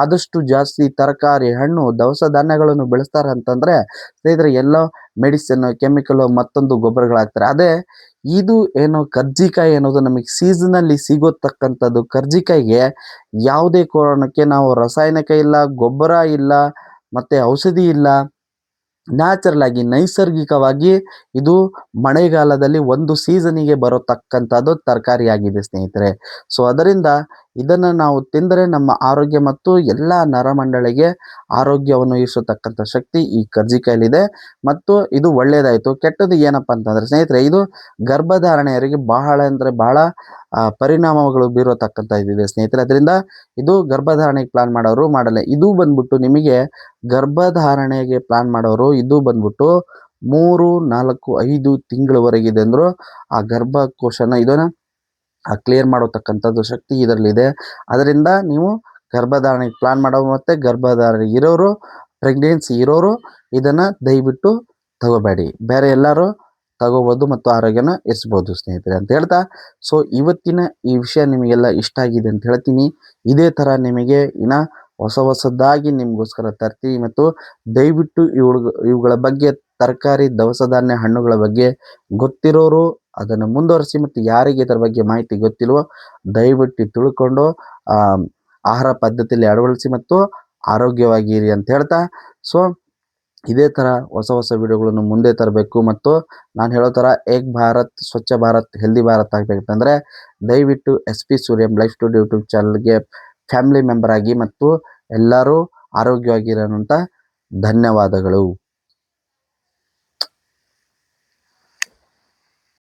ಆದಷ್ಟು ಜಾಸ್ತಿ ತರಕಾರಿ, ಹಣ್ಣು, ದವಸ ಧಾನ್ಯಗಳನ್ನು ಬೆಳೆಸ್ತಾರೆ ಅಂತಂದ್ರೆ ಸ್ನೇಹಿತರೆ ಎಲ್ಲ ಮೆಡಿಸಿನ್, ಕೆಮಿಕಲ್, ಮತ್ತೊಂದು ಗೊಬ್ಬರಗಳಾಗ್ತಾರೆ. ಅದೇ ಇದು ಏನು ಕರ್ಜಿಕಾಯಿ ಅನ್ನೋದು ನಮಗೆ ಸೀಸನಲ್ಲಿ ಸಿಗೋತಕ್ಕಂಥದ್ದು. ಕರ್ಜಿಕಾಯಿಗೆ ಯಾವುದೇ ಕಾರಣಕ್ಕೆ ನಾವು ರಾಸಾಯನಿಕ ಇಲ್ಲ, ಗೊಬ್ಬರ ಇಲ್ಲ, ಮತ್ತೆ ಔಷಧಿ ಇಲ್ಲ, ನ್ಯಾಚುರಲ್ ಆಗಿ ನೈಸರ್ಗಿಕವಾಗಿ ಇದು ಮಳೆಗಾಲದಲ್ಲಿ ಒಂದು ಸೀಸನಿಗೆ ಬರತಕ್ಕಂಥದ್ದು ತರಕಾರಿ ಆಗಿದೆ ಸ್ನೇಹಿತರೆ. ಸೊ ಅದರಿಂದ ಇದನ್ನು ನಾವು ತಿಂದರೆ ನಮ್ಮ ಆರೋಗ್ಯ ಮತ್ತು ಎಲ್ಲ ನರಮಂಡಳಿಗೆ ಆರೋಗ್ಯವನ್ನು ಇರಿಸತಕ್ಕಂಥ ಶಕ್ತಿ ಈ ಕರ್ಜಿಕಾಯಲ್ಲಿದೆ ಮತ್ತು ಇದು ಒಳ್ಳೆಯದಾಯಿತು. ಕೆಟ್ಟದ್ದು ಏನಪ್ಪ ಅಂತಂದರೆ ಸ್ನೇಹಿತರೆ, ಇದು ಗರ್ಭಧಾರಣೆಯರಿಗೆ ಬಹಳ ಅಂದರೆ ಬಹಳ ಪರಿಣಾಮಗಳು ಬೀರತಕ್ಕಂಥ ಇದಿದೆ ಸ್ನೇಹಿತರೆ. ಅದರಿಂದ ಇದು ಗರ್ಭಧಾರಣೆಗೆ ಪ್ಲಾನ್ ಮಾಡೋರು ಮಾಡಲ್ಲ. ಇದು ಬಂದ್ಬಿಟ್ಟು ನಿಮಗೆ ಗರ್ಭಧಾರಣೆಗೆ ಪ್ಲಾನ್ ಮಾಡೋರು ಇದು ಬಂದ್ಬಿಟ್ಟು 3, 4, 5 ತಿಂಗಳವರೆಗಿದೆ ಅಂದರೂ ಆ ಗರ್ಭಕೋಶನ ಇದನ್ನು ಕ್ಲಿಯರ್ ಮಾಡತಕ್ಕಂಥದ್ದು ಶಕ್ತಿ ಇದರಲ್ಲಿದೆ. ಅದರಿಂದ ನೀವು ಗರ್ಭಧಾರಣೆಗೆ ಪ್ಲಾನ್ ಮಾಡೋ ಮತ್ತು ಗರ್ಭಧಾರಣೆ ಇರೋರು, ಪ್ರೆಗ್ನೆನ್ಸಿ ಇರೋರು ಇದನ್ನು ದಯವಿಟ್ಟು ತಗೋಬೇಡಿ. ಬೇರೆ ಎಲ್ಲರೂ ತಗೋಬೋದು ಮತ್ತು ಆರೋಗ್ಯನ ಇರಿಸ್ಬೋದು ಸ್ನೇಹಿತರೆ ಅಂತ ಹೇಳ್ತಾ, ಸೊ ಇವತ್ತಿನ ಈ ವಿಷಯ ನಿಮಗೆಲ್ಲ ಇಷ್ಟ ಆಗಿದೆ ಅಂತ ಹೇಳ್ತೀನಿ. ಇದೇ ಥರ ನಿಮಗೆ ಇನ್ನು ಹೊಸದಾಗಿ ನಿಮಗೋಸ್ಕರ ತರ್ತೀನಿ ಮತ್ತು ದಯವಿಟ್ಟು ಇವುಗಳ ಬಗ್ಗೆ ತರಕಾರಿ, ದವಸ ಧಾನ್ಯ, ಹಣ್ಣುಗಳ ಬಗ್ಗೆ ಗೊತ್ತಿರೋರು ಅದನ್ನು ಮುಂದುವರಿಸಿ ಮತ್ತು ಯಾರಿಗೆ ಇದರ ಬಗ್ಗೆ ಮಾಹಿತಿ ಗೊತ್ತಿಲ್ವೋ ದಯವಿಟ್ಟು ತಿಳ್ಕೊಂಡು ಆಹಾರ ಪದ್ಧತಿಯಲ್ಲಿ ಅಳವಡಿಸಿ ಮತ್ತು ಆರೋಗ್ಯವಾಗಿರಿ ಅಂತ ಹೇಳ್ತಾ, ಸೊ ಇದೇ ಥರ ಹೊಸ ವಿಡಿಯೋಗಳನ್ನು ಮುಂದೆ ತರಬೇಕು ಮತ್ತು ನಾನು ಹೇಳೋ ಥರ ಏಕ್ ಭಾರತ್, ಸ್ವಚ್ಛ ಭಾರತ್, ಹೆಲ್ದಿ ಭಾರತ್ ಆಗಬೇಕಂತಂದರೆ ದಯವಿಟ್ಟು SP ಸೂರ್ಯಂ ಲೈಫ್ ಸ್ಟುಡಿಯೋ ಯೂಟ್ಯೂಬ್ ಚಾನಲ್ಗೆ ಫ್ಯಾಮಿಲಿ ಮೆಂಬರ್ ಆಗಿ ಮತ್ತು ಎಲ್ಲರೂ ಆರೋಗ್ಯವಾಗಿರೋಂಥ ಧನ್ಯವಾದಗಳು.